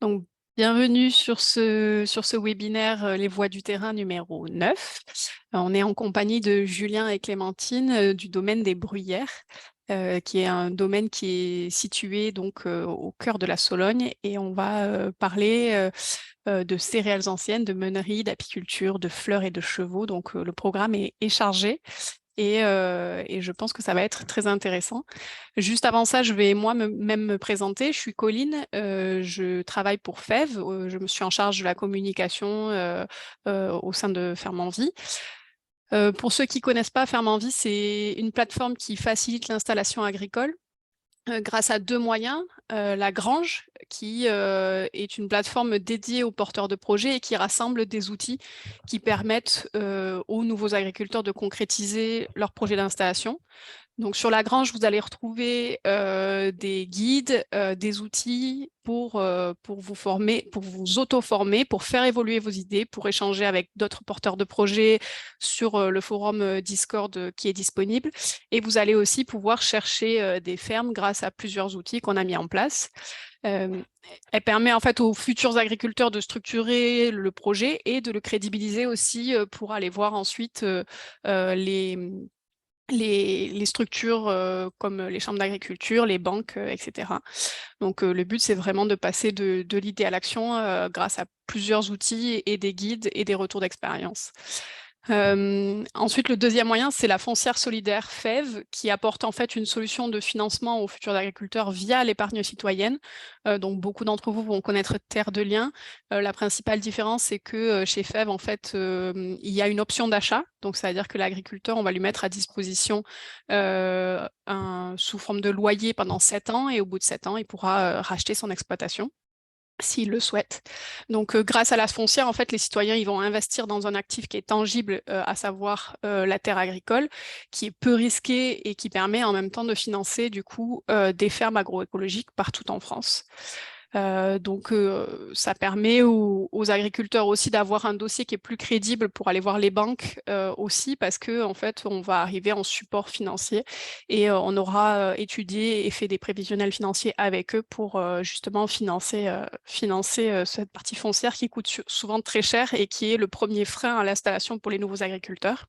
Donc, bienvenue sur ce webinaire Les Voix du terrain numéro 9. On est en compagnie de Julien et Clémentine du domaine des bruyères, qui est un domaine qui est situé donc au cœur de la Sologne, et on va parler de céréales anciennes, de meuneries, d'apiculture, de fleurs et de chevaux. Donc le programme est chargé. Et je pense que ça va être très intéressant. Juste avant ça, je vais moi-même me présenter. Je suis Colline, je travaille pour FEV, je me suis en charge de la communication au sein de Ferme en Vie. Pour ceux qui ne connaissent pas, Ferme en Vie, c'est une plateforme qui facilite l'installation agricole grâce à deux moyens. La Grange, qui est une plateforme dédiée aux porteurs de projets et qui rassemble des outils qui permettent aux nouveaux agriculteurs de concrétiser leur projet d'installation. Donc sur la Grange, vous allez retrouver des guides, des outils pour vous former, pour vous auto-former, pour faire évoluer vos idées, pour échanger avec d'autres porteurs de projets sur le forum Discord qui est disponible. Et vous allez aussi pouvoir chercher des fermes grâce à plusieurs outils qu'on a mis en place. Euh, Elle permet en fait aux futurs agriculteurs de structurer le projet et de le crédibiliser aussi pour aller voir ensuite les structures comme les chambres d'agriculture, les banques, etc. Donc le but, c'est vraiment de passer de l'idée à l'action grâce à plusieurs outils et des guides et des retours d'expérience. Ensuite, le deuxième moyen, c'est la foncière solidaire FEV, qui apporte en fait une solution de financement aux futurs agriculteurs via l'épargne citoyenne. Donc beaucoup d'entre vous vont connaître Terre de Liens. La principale différence, c'est que chez FEV, en fait, il y a une option d'achat. Donc ça veut dire que l'agriculteur, on va lui mettre à disposition sous forme de loyer pendant 7 ans, et au bout de 7 ans, il pourra racheter son exploitation s'ils le souhaitent. Donc, grâce à la foncière, en fait, les citoyens ils vont investir dans un actif qui est tangible, à savoir la terre agricole, qui est peu risqué et qui permet en même temps de financer du coup des fermes agroécologiques partout en France. Donc, ça permet aux agriculteurs aussi d'avoir un dossier qui est plus crédible pour aller voir les banques aussi, parce que en fait, on va arriver en support financier et on aura étudié et fait des prévisionnels financiers avec eux pour justement financer cette partie foncière qui coûte souvent très cher et qui est le premier frein à l'installation pour les nouveaux agriculteurs.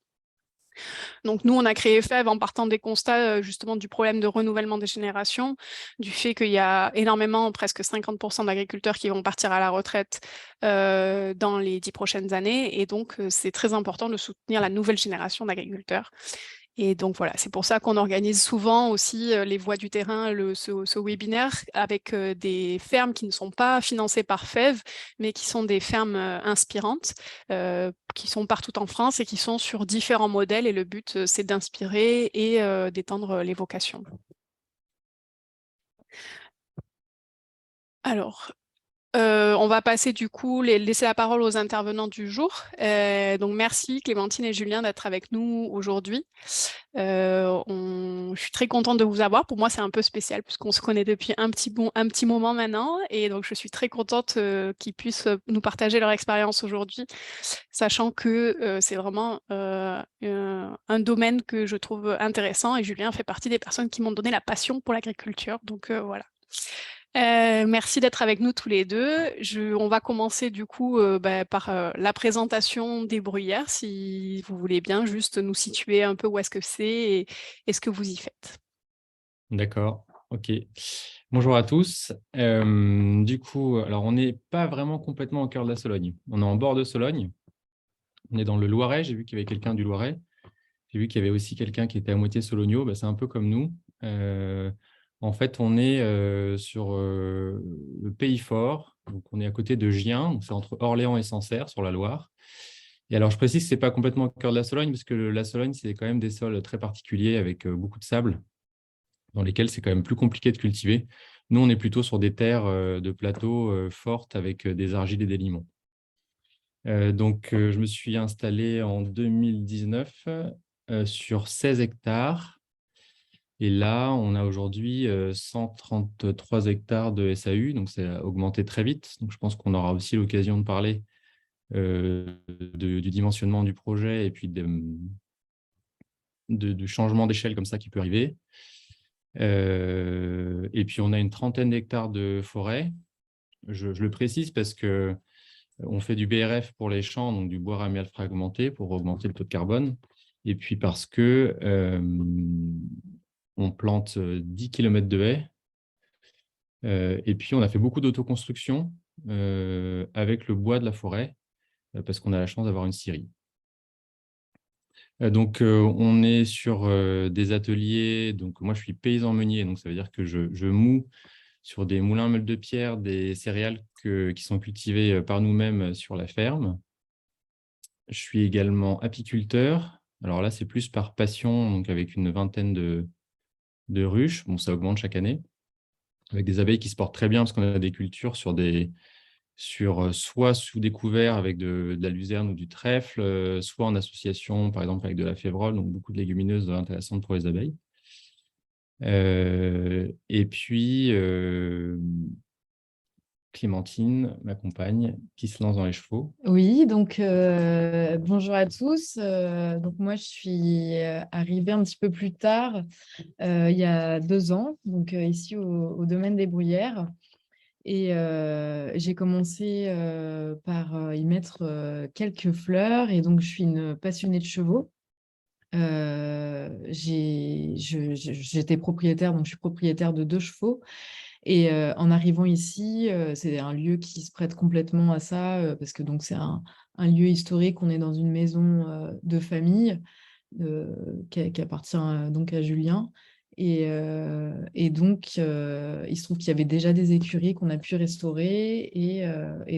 Donc nous, on a créé FEV en partant des constats justement du problème de renouvellement des générations, du fait qu'il y a énormément, presque 50% d'agriculteurs qui vont partir à la retraite dans les 10 prochaines années. Et donc, c'est très important de soutenir la nouvelle génération d'agriculteurs. Et donc voilà, c'est pour ça qu'on organise souvent aussi les voix du terrain, ce webinaire, avec des fermes qui ne sont pas financées par FEV, mais qui sont des fermes inspirantes, qui sont partout en France et qui sont sur différents modèles. Et le but, c'est d'inspirer et d'étendre les vocations. Alors, on va passer du coup, laisser la parole aux intervenants du jour. Donc merci Clémentine et Julien d'être avec nous aujourd'hui. Je suis très contente de vous avoir. Pour moi, c'est un peu spécial puisqu'on se connaît depuis un petit moment maintenant. Et donc, je suis très contente qu'ils puissent nous partager leur expérience aujourd'hui, sachant que c'est vraiment un domaine que je trouve intéressant. Et Julien fait partie des personnes qui m'ont donné la passion pour l'agriculture. Donc, voilà. Merci d'être avec nous tous les deux. On va commencer du coup par la présentation des bruyères, si vous voulez bien juste nous situer un peu où est-ce que c'est et ce que vous y faites. D'accord, ok. Bonjour à tous. Du coup, alors on n'est pas vraiment complètement au cœur de la Sologne. On est en bord de Sologne. On est dans le Loiret. J'ai vu qu'il y avait quelqu'un du Loiret. J'ai vu qu'il y avait aussi quelqu'un qui était à moitié sologno. Bah, c'est un peu comme nous. En fait, on est sur le Pays Fort. Donc, on est à côté de Gien. C'est entre Orléans et Sancerre, sur la Loire. Et alors, je précise que ce n'est pas complètement au cœur de la Sologne, parce que la Sologne, c'est quand même des sols très particuliers avec beaucoup de sable, dans lesquels c'est quand même plus compliqué de cultiver. Nous, on est plutôt sur des terres de plateaux fortes avec des argiles et des limons. Donc, je me suis installé en 2019 sur 16 hectares. Et là, on a aujourd'hui 133 hectares de SAU, donc ça a augmenté très vite. Donc, je pense qu'on aura aussi l'occasion de parler du dimensionnement du projet et puis du changement d'échelle comme ça qui peut arriver. Et puis, on a une trentaine d'hectares de forêt je le précise parce que on fait du BRF pour les champs, donc du bois ramial fragmenté pour augmenter le taux de carbone. Et puis parce que on plante 10 km de haies. Et puis on a fait beaucoup d'autoconstruction avec le bois de la forêt parce qu'on a la chance d'avoir une scierie. Donc, on est sur des ateliers. Donc, moi, je suis paysan meunier. Donc, ça veut dire que je moue sur des moulins à meule de pierre des céréales qui sont cultivées par nous-mêmes sur la ferme. Je suis également apiculteur. Alors là, c'est plus par passion, donc avec une vingtaine de ruches. Bon, ça augmente chaque année, avec des abeilles qui se portent très bien parce qu'on a des cultures soit sous des couverts avec de la luzerne ou du trèfle, soit en association, par exemple, avec de la févrole, donc beaucoup de légumineuses intéressantes pour les abeilles. Et puis, Clémentine, ma compagne, qui se lance dans les chevaux. Oui, donc bonjour à tous. Donc moi, je suis arrivée un petit peu plus tard, il y a 2 ans, donc ici au domaine des Bruyères. Et j'ai commencé par y mettre quelques fleurs. Et donc, je suis une passionnée de chevaux. J'étais propriétaire, donc je suis propriétaire de 2 chevaux. Et en arrivant ici, c'est un lieu qui se prête complètement à ça, parce que donc c'est un lieu historique. On est dans une maison de famille qui appartient donc à Julien. Et donc, il se trouve qu'il y avait déjà des écuries qu'on a pu restaurer et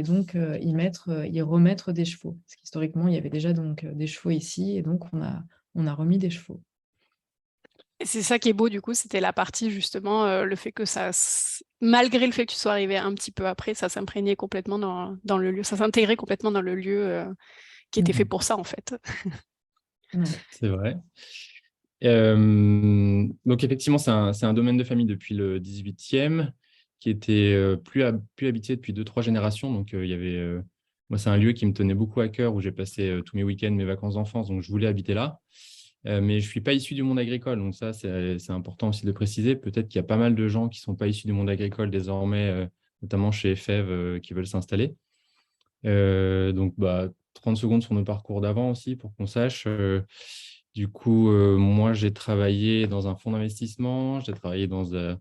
donc y remettre des chevaux. Parce qu'historiquement, il y avait déjà donc des chevaux ici et donc on a remis des chevaux. Et c'est ça qui est beau, du coup, c'était la partie justement, le fait que malgré le fait que tu sois arrivé un petit peu après, ça s'imprégnait complètement dans le lieu, ça s'intégrait complètement dans le lieu qui était fait pour ça, en fait. Ouais. C'est vrai. Donc, effectivement, c'est un domaine de famille depuis le 18e qui était plus habité depuis 2-3 générations. Donc, moi, c'est un lieu qui me tenait beaucoup à cœur où j'ai passé tous mes week-ends, mes vacances d'enfance. Donc, je voulais habiter là. Mais je ne suis pas issu du monde agricole. Donc, ça, c'est important aussi de préciser. Peut-être qu'il y a pas mal de gens qui ne sont pas issus du monde agricole désormais, notamment chez Efev, qui veulent s'installer. Donc, 30 secondes sur nos parcours d'avant aussi pour qu'on sache. Du coup, moi, j'ai travaillé dans un fonds d'investissement, j'ai travaillé dans un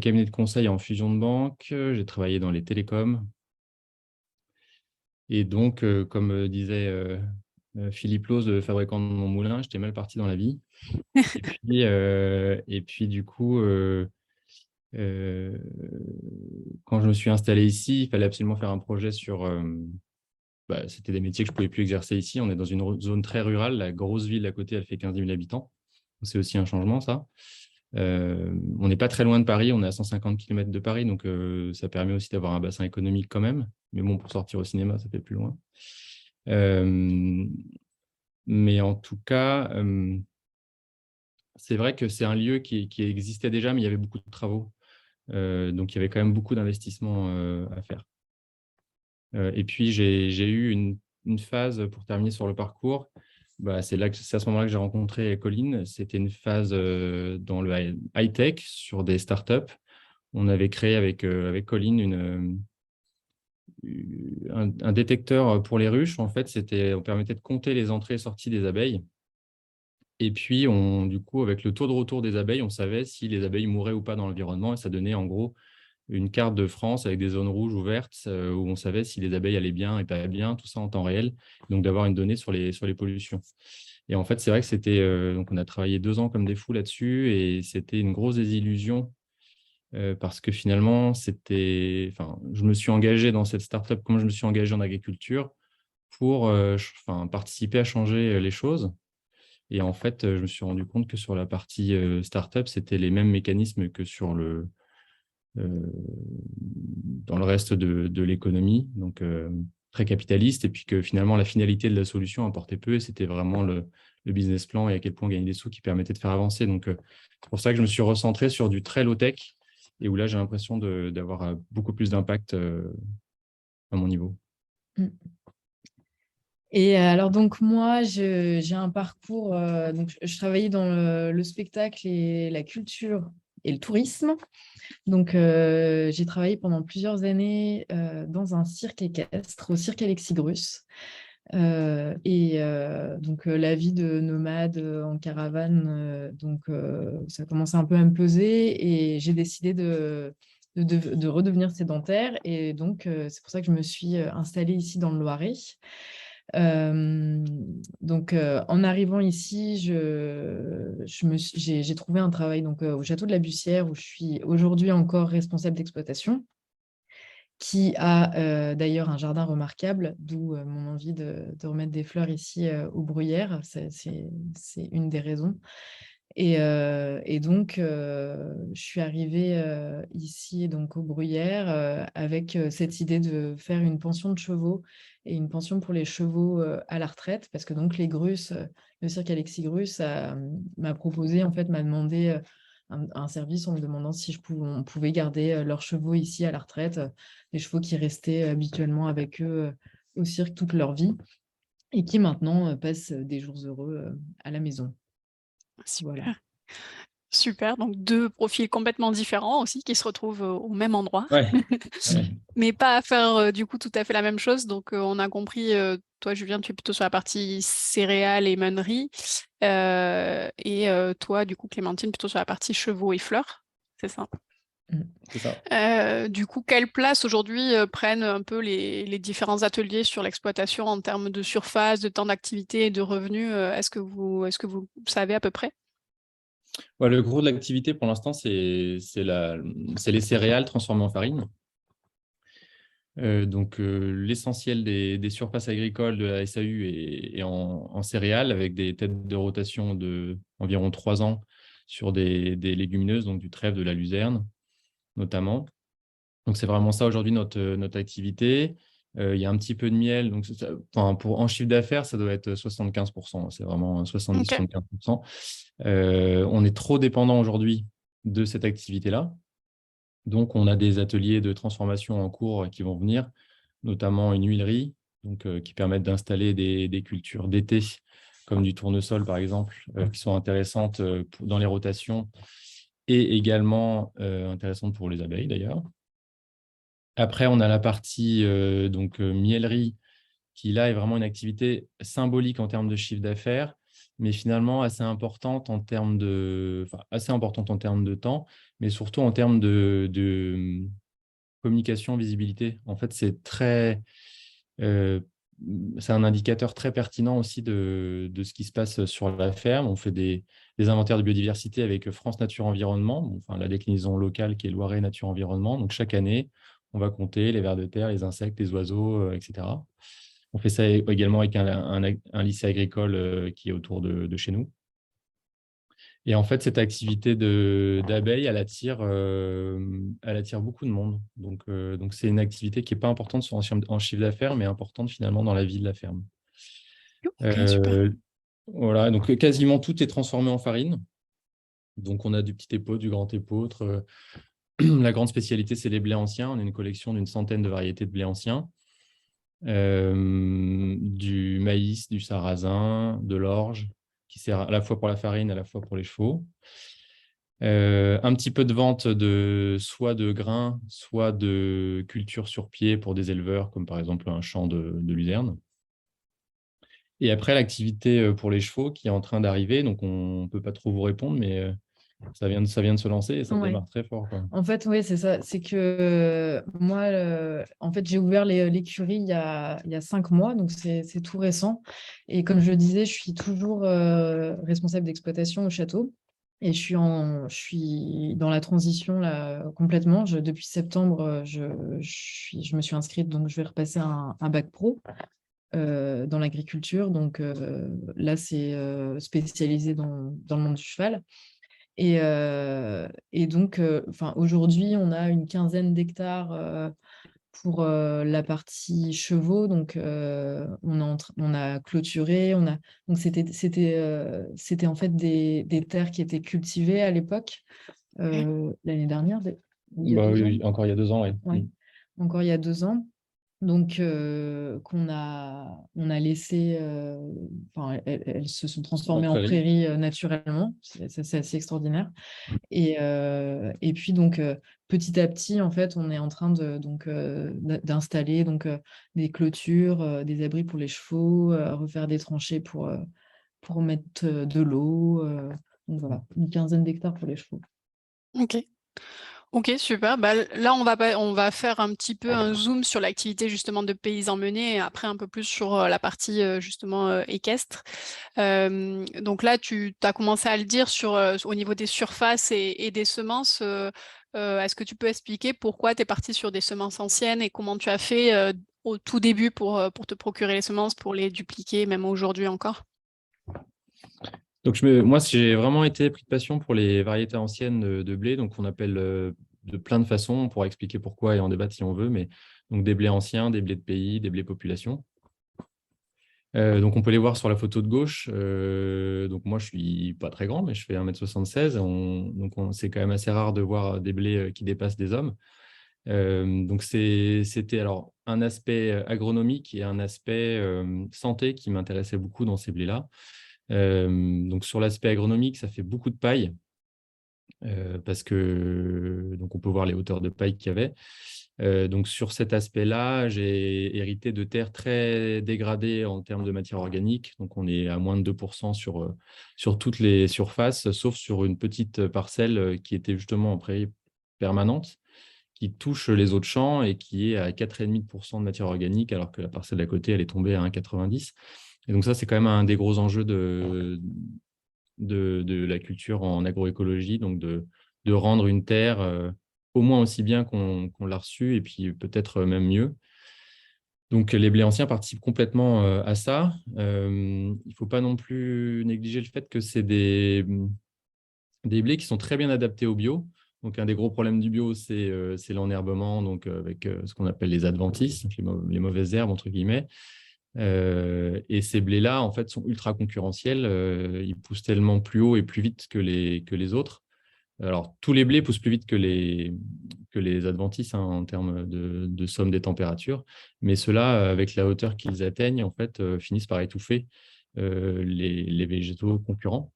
cabinet de conseil en fusion de banque, j'ai travaillé dans les télécoms. Et donc, comme disait Philippe Lose, le fabricant de mon moulin, j'étais mal parti dans la vie. Et puis du coup, quand je me suis installé ici, il fallait absolument faire un projet sur... c'était des métiers que je ne pouvais plus exercer ici. On est dans une zone très rurale. La grosse ville à côté, elle fait 15 000 habitants. C'est aussi un changement, ça. On n'est pas très loin de Paris. On est à 150 km de Paris. Donc, ça permet aussi d'avoir un bassin économique quand même. Mais bon, pour sortir au cinéma, ça fait plus loin. Mais en tout cas, c'est vrai que c'est un lieu qui existait déjà, mais il y avait beaucoup de travaux. Donc, il y avait quand même beaucoup d'investissements à faire. Et puis, j'ai eu une phase, pour terminer sur le parcours, c'est à ce moment-là que j'ai rencontré Colline. C'était une phase dans le high-tech, sur des startups. On avait créé avec Colline un détecteur pour les ruches. En fait, on permettait de compter les entrées et sorties des abeilles. Et puis, du coup, avec le taux de retour des abeilles, on savait si les abeilles mouraient ou pas dans l'environnement. Et ça donnait en gros une carte de France avec des zones rouges ou vertes où on savait si les abeilles allaient bien et pas bien, tout ça en temps réel. Donc, d'avoir une donnée sur les pollutions. Et en fait, c'est vrai que donc on a travaillé 2 ans comme des fous là-dessus et c'était une grosse désillusion parce que finalement, je me suis engagé dans cette startup comme je me suis engagé en agriculture pour participer à changer les choses. Et en fait, je me suis rendu compte que sur la partie startup, c'était les mêmes mécanismes que dans le reste de l'économie, donc très capitaliste, et puis que finalement, la finalité de la solution importait peu, et c'était vraiment le business plan et à quel point gagner des sous qui permettait de faire avancer. Donc, c'est pour ça que je me suis recentré sur du très low-tech, et où là, j'ai l'impression d'avoir beaucoup plus d'impact à mon niveau. Et alors donc moi, j'ai un parcours, donc je travaillais dans le spectacle et la culture et le tourisme. Donc, j'ai travaillé pendant plusieurs années dans un cirque équestre, au cirque Alexigrus. Donc, la vie de nomade en caravane, ça commençait un peu à me peser et j'ai décidé de redevenir sédentaire. Et donc, c'est pour ça que je me suis installée ici dans le Loiret. En arrivant ici, j'ai trouvé un travail au château de la Bussière où je suis aujourd'hui encore responsable d'exploitation, qui a d'ailleurs un jardin remarquable, d'où mon envie de remettre des fleurs ici aux Bruyères. C'est une des raisons. Je suis arrivée ici donc aux Bruyères avec cette idée de faire une pension de chevaux et une pension pour les chevaux à la retraite, parce que donc les Grus, le cirque Alexigrus m'a proposé, en fait, m'a demandé un service en me demandant si on pouvait garder leurs chevaux ici à la retraite, des chevaux qui restaient habituellement avec eux au cirque toute leur vie et qui maintenant passent des jours heureux à la maison. Voilà. Super. Super, donc 2 profils complètement différents aussi qui se retrouvent au même endroit. Ouais. Ouais. Mais pas à faire du coup tout à fait la même chose. Donc on a compris, toi Julien, tu es plutôt sur la partie céréales et meuneries. Toi, du coup, Clémentine, plutôt sur la partie chevaux et fleurs. C'est ça. C'est ça. Du coup, quelle place aujourd'hui prennent un peu les différents ateliers sur l'exploitation en termes de surface, de temps d'activité et de revenus? Est-ce que vous savez à peu près? Ouais, le gros de l'activité pour l'instant, c'est les céréales transformées en farine. L'essentiel des surfaces agricoles de la SAU est en céréales, avec des têtes de rotation d'environ 3 ans sur des légumineuses, donc du trèfle, de la luzerne notamment. Donc c'est vraiment ça aujourd'hui notre activité. Il y a un petit peu de miel, donc en chiffre d'affaires, ça doit être 75%. C'est vraiment 70-75%. On est trop dépendant aujourd'hui de cette activité-là. Donc, on a des ateliers de transformation en cours qui vont venir, notamment une huilerie, qui permettent d'installer des cultures d'été, comme du tournesol, par exemple, qui sont intéressantes dans les rotations et également intéressantes pour les abeilles, d'ailleurs. Après, on a la partie miellerie, qui là est vraiment une activité symbolique en termes de chiffre d'affaires, mais finalement assez importante en termes de temps, mais surtout en termes de communication, visibilité. En fait, c'est un indicateur très pertinent aussi de ce qui se passe sur la ferme. On fait des inventaires de biodiversité avec France Nature Environnement, la déclinaison locale qui est Loiret Nature Environnement. Donc, chaque année, on va compter les vers de terre, les insectes, les oiseaux, etc. On fait ça également avec un lycée agricole qui est autour de chez nous. Et en fait, cette activité d'abeilles, elle attire beaucoup de monde. Donc c'est une activité qui n'est pas importante en chiffre d'affaires, mais importante finalement dans la vie de la ferme. Ok, super. Voilà, donc quasiment tout est transformé en farine. Donc on a du petit épeautre, du grand épeautre. La grande spécialité, c'est les blés anciens. On a une collection d'une centaine de variétés de blés anciens. Du maïs, du sarrasin, de l'orge, qui sert à la fois pour la farine, à la fois pour les chevaux. Un petit peu de vente soit de grains, soit de culture sur pied pour des éleveurs, comme par exemple un champ de luzerne. Et après, l'activité pour les chevaux qui est en train d'arriver. Donc, on ne peut pas trop vous répondre, mais ça vient de se lancer et ça démarre très fort, quoi. En fait, oui, c'est ça. C'est que moi, en fait, j'ai ouvert l'écurie il y a 5 mois, donc c'est tout récent. Et comme je le disais, je suis toujours responsable d'exploitation au château. Et je suis dans la transition là, complètement. Depuis septembre, je me suis inscrite, donc je vais repasser un bac pro dans l'agriculture. Donc là, c'est spécialisé dans le monde du cheval. Et donc, aujourd'hui, on a une quinzaine d'hectares pour la partie chevaux. Donc, on a clôturé. Donc, c'était en fait des terres qui étaient cultivées à l'époque, l'année dernière, il y a 2 ans. Oui, encore il y a 2 ans, oui. Ouais. Encore il y a 2 ans. Donc, on a laissé, elles se sont transformées en Prairie. prairies naturellement. C'est assez extraordinaire. Et puis, donc, petit à petit, en fait, on est en train d'installer des clôtures, des abris pour les chevaux, refaire des tranchées pour mettre de l'eau. Donc, voilà, une quinzaine d'hectares pour les chevaux. Ok. Ok, super. Bah, là, on va faire un petit peu un zoom sur l'activité justement de paysan mené et après un peu plus sur la partie justement équestre. Donc là, tu as commencé à le dire au niveau des surfaces et des semences. Est-ce que tu peux expliquer pourquoi tu es parti sur des semences anciennes et comment tu as fait au tout début pour te procurer les semences, pour les dupliquer, même aujourd'hui encore? Donc, moi, j'ai vraiment été pris de passion pour les variétés anciennes de blé. Donc, on appelle de plein de façons. On pourra expliquer pourquoi et en débattre si on veut. Mais donc, des blés anciens, des blés de pays, des blés population. Donc, on peut les voir sur la photo de gauche. Donc, moi, je suis pas très grand, mais je fais 1,76 m. Donc, c'est quand même assez rare de voir des blés qui dépassent des hommes. Donc, c'était alors un aspect agronomique et un aspect santé qui m'intéressait beaucoup dans ces blés-là. Donc, sur l'aspect agronomique, ça fait beaucoup de paille parce que donc on peut voir les hauteurs de paille qu'il y avait. Donc, sur cet aspect-là, j'ai hérité de terres très dégradées en termes de matière organique. Donc, on est à moins de 2% sur toutes les surfaces, sauf sur une petite parcelle qui était justement en prairie permanente, qui touche les autres champs et qui est à 4,5% de matière organique, alors que la parcelle d'à côté, elle est tombée à 1,90. Et donc ça, c'est quand même un des gros enjeux de la culture en agroécologie, donc de rendre une terre au moins aussi bien qu'on l'a reçue, et puis peut-être même mieux. Donc les blés anciens participent complètement à ça. Il ne faut pas non plus négliger le fait que c'est des blés qui sont très bien adaptés au bio. Donc, un des gros problèmes du bio, c'est l'enherbement, donc avec ce qu'on appelle les adventices, donc les mauvaises herbes, entre guillemets. Et ces blés-là, en fait, sont ultra concurrentiels. Ils poussent tellement plus haut et plus vite que les autres. Alors, tous les blés poussent plus vite que les adventices en termes de somme des températures. Mais ceux-là, avec la hauteur qu'ils atteignent, en fait, finissent par étouffer les végétaux concurrents.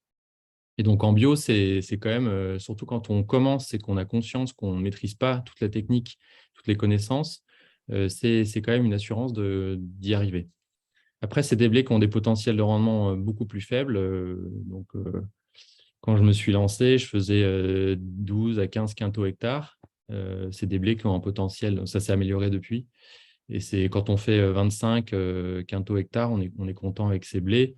Et donc, en bio, c'est quand même, surtout quand on commence et qu'on a conscience qu'on ne maîtrise pas toute la technique, toutes les connaissances, c'est quand même une assurance d'y arriver. Après, c'est des blés qui ont des potentiels de rendement beaucoup plus faibles. Donc, quand je me suis lancé, je faisais 12 à 15 quintaux hectares. C'est des blés qui ont un potentiel, ça s'est amélioré depuis. Et c'est quand on fait 25 quintaux hectares, on est content avec ces blés.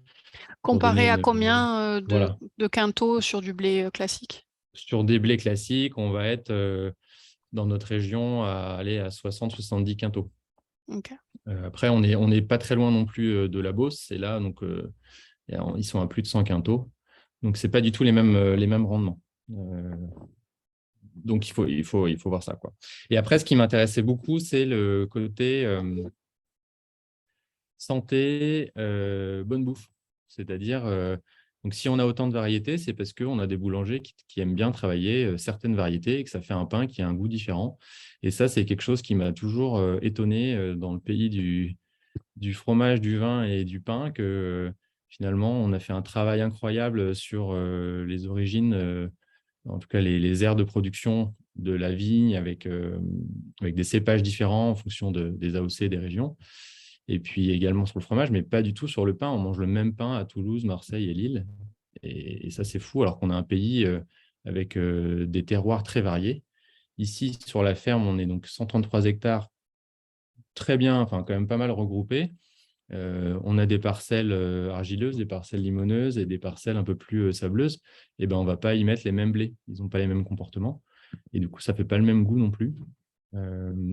Pour donner Comparé à combien voilà. de quintaux sur du blé classique? Sur des blés classiques, on va être dans notre région à aller à 60-70 quintaux. Ok. Après, on n'est pas très loin non plus de la Beauce. C'est là, donc ils sont à plus de 100 quintaux. Donc, ce n'est pas du tout les mêmes rendements. Donc, il faut voir ça, quoi. Et après, ce qui m'intéressait beaucoup, c'est le côté santé, bonne bouffe. C'est-à-dire, donc si on a autant de variétés, c'est parce qu'on a des boulangers qui aiment bien travailler certaines variétés et que ça fait un pain qui a un goût différent. Et ça, c'est quelque chose qui m'a toujours étonné dans le pays du fromage, du vin et du pain, que finalement, on a fait un travail incroyable sur les origines, en tout cas les aires de production de la vigne avec des cépages différents en fonction des AOC des régions. Et puis également sur le fromage, mais pas du tout sur le pain. On mange le même pain à Toulouse, Marseille et Lille. Et ça, c'est fou, alors qu'on a un pays avec des terroirs très variés. Ici, sur la ferme, on est donc 133 hectares, très bien, enfin quand même pas mal regroupés. On a des parcelles argileuses, des parcelles limoneuses et des parcelles un peu plus sableuses. Et ben, on ne va pas y mettre les mêmes blés. Ils n'ont pas les mêmes comportements. Et du coup, ça ne fait pas le même goût non plus.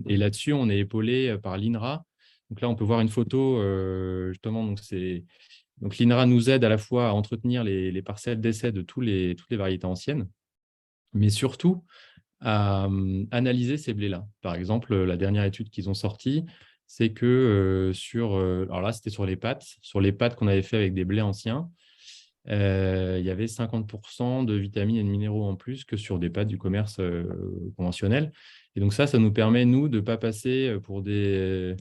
Et là-dessus, on est épaulé par l'INRA. Donc là, on peut voir une photo, justement. Donc l'INRA nous aide à la fois à entretenir les parcelles d'essai de toutes les variétés anciennes, mais surtout à analyser ces blés-là. Par exemple, la dernière étude qu'ils ont sortie, c'est que alors là, c'était sur les pâtes qu'on avait fait avec des blés anciens, il y avait 50% de vitamines et de minéraux en plus que sur des pâtes du commerce conventionnel. Et donc ça nous permet, nous, de ne pas passer pour des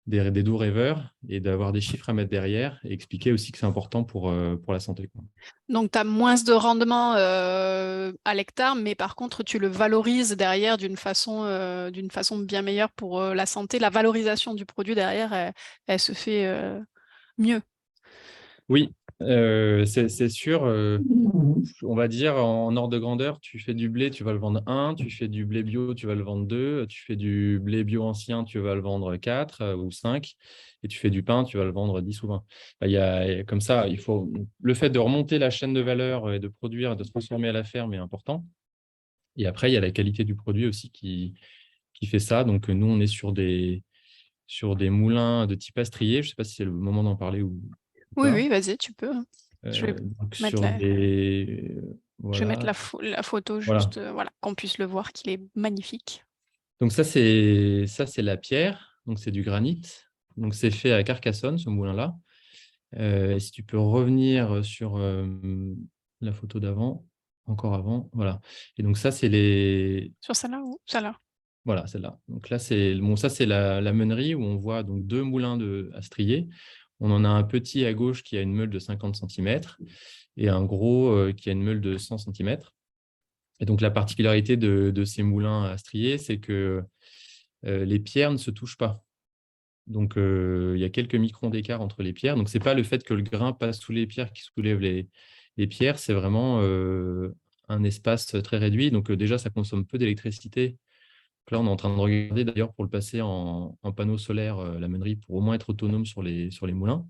des doux rêveurs et d'avoir des chiffres à mettre derrière et expliquer aussi que c'est important pour la santé, quoi. Donc, tu as moins de rendement à l'hectare, mais par contre, tu le valorises derrière d'une façon bien meilleure pour la santé. La valorisation du produit derrière, elle se fait mieux. Oui, c'est sûr. On va dire en ordre de grandeur, tu fais du blé, tu vas le vendre 1, tu fais du blé bio, tu vas le vendre 2, tu fais du blé bio ancien, tu vas le vendre 4 ou 5, et tu fais du pain, tu vas le vendre 10 ou 20. Bah, comme ça, le fait de remonter la chaîne de valeur et de produire, de se transformer à la ferme est important. Et après, il y a la qualité du produit aussi qui fait ça. Donc, nous, on est sur des moulins de type astrier. Je ne sais pas si c'est le moment d'en parler ou Oui, pas. oui, vas-y, tu peux. Je vais Donc mettre sur des je vais mettre voilà, la photo voilà. juste, voilà, qu'on puisse le voir, qu'il est magnifique. Donc ça c'est la pierre, donc c'est du granit. Donc c'est fait à Carcassonne, ce moulin-là. Et si tu peux revenir sur la photo d'avant, encore avant, voilà. Et donc ça c'est les Sur celle-là ou celle-là? voilà, celle-là. Donc là c'est bon, ça c'est la meunerie où on voit donc deux moulins à strier. On en a un petit à gauche qui a une meule de 50 centimètres et un gros qui a une meule de 100 centimètres. Et donc, la particularité de ces moulins à strier, c'est que les pierres ne se touchent pas. Donc, il y a quelques microns d'écart entre les pierres. Donc, ce n'est pas le fait que le grain passe sous les pierres qui soulève les pierres, c'est vraiment un espace très réduit. Donc, déjà, ça consomme peu d'électricité. Donc là, on est en train de regarder d'ailleurs pour le passer en panneau solaire, la meunerie, pour au moins être autonome sur les moulins.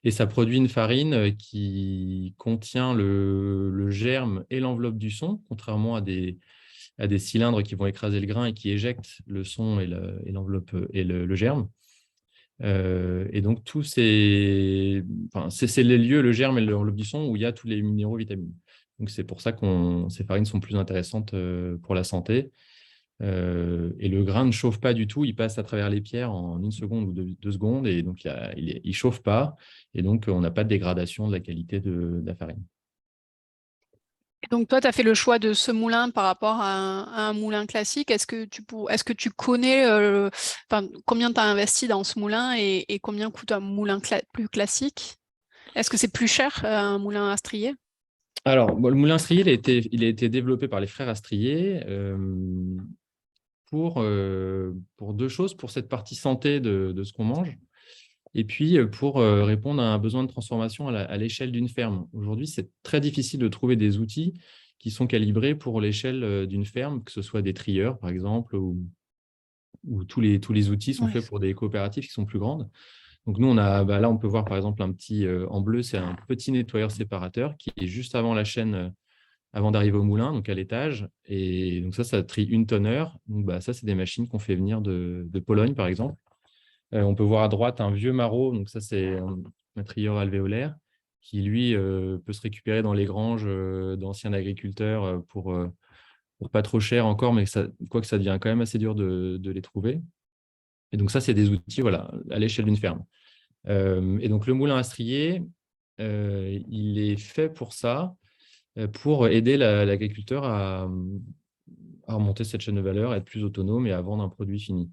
Et ça produit une farine qui contient le germe et l'enveloppe du son, contrairement à des cylindres qui vont écraser le grain et qui éjectent le son et l'enveloppe et le germe. Et donc, c'est les lieux, le germe et l'enveloppe du son, où il y a tous les minéraux, vitamines. Donc, c'est pour ça que ces farines sont plus intéressantes pour la santé. Et le grain ne chauffe pas du tout, il passe à travers les pierres en 1 seconde ou 2 secondes, et donc il ne chauffe pas, et donc on n'a pas de dégradation de la qualité de la farine. Et donc, toi, tu as fait le choix de ce moulin par rapport à un moulin classique. Est-ce que tu connais enfin, combien tu as investi dans ce moulin et combien coûte un moulin plus classique? Est-ce que c'est plus cher un moulin à strier? Alors, bon, le moulin Astrier, il a été développé par les frères Astrier pour deux choses, pour cette partie santé de ce qu'on mange, et puis pour répondre à un besoin de transformation à l'échelle d'une ferme. Aujourd'hui, c'est très difficile de trouver des outils qui sont calibrés pour l'échelle d'une ferme, que ce soit des trieurs, par exemple, ou tous les outils sont Ouais. faits pour des coopératives qui sont plus grandes. Donc nous, là, on peut voir par exemple un petit en bleu, c'est un petit nettoyeur séparateur qui est juste avant la chaîne, avant d'arriver au moulin, donc à l'étage. Et donc ça trie 1 tonneur. Donc ça, c'est des machines qu'on fait venir de Pologne, par exemple. On peut voir à droite un vieux maraud, donc ça, c'est un trieur alvéolaire qui, lui, peut se récupérer dans les granges d'anciens agriculteurs pour pas trop cher encore, mais quoique ça devient quand même assez dur de les trouver. Et donc ça, c'est des outils voilà, à l'échelle d'une ferme. Et donc le moulin à strier, il est fait pour ça, pour aider l'agriculteur à remonter cette chaîne de valeur, à être plus autonome et à vendre un produit fini.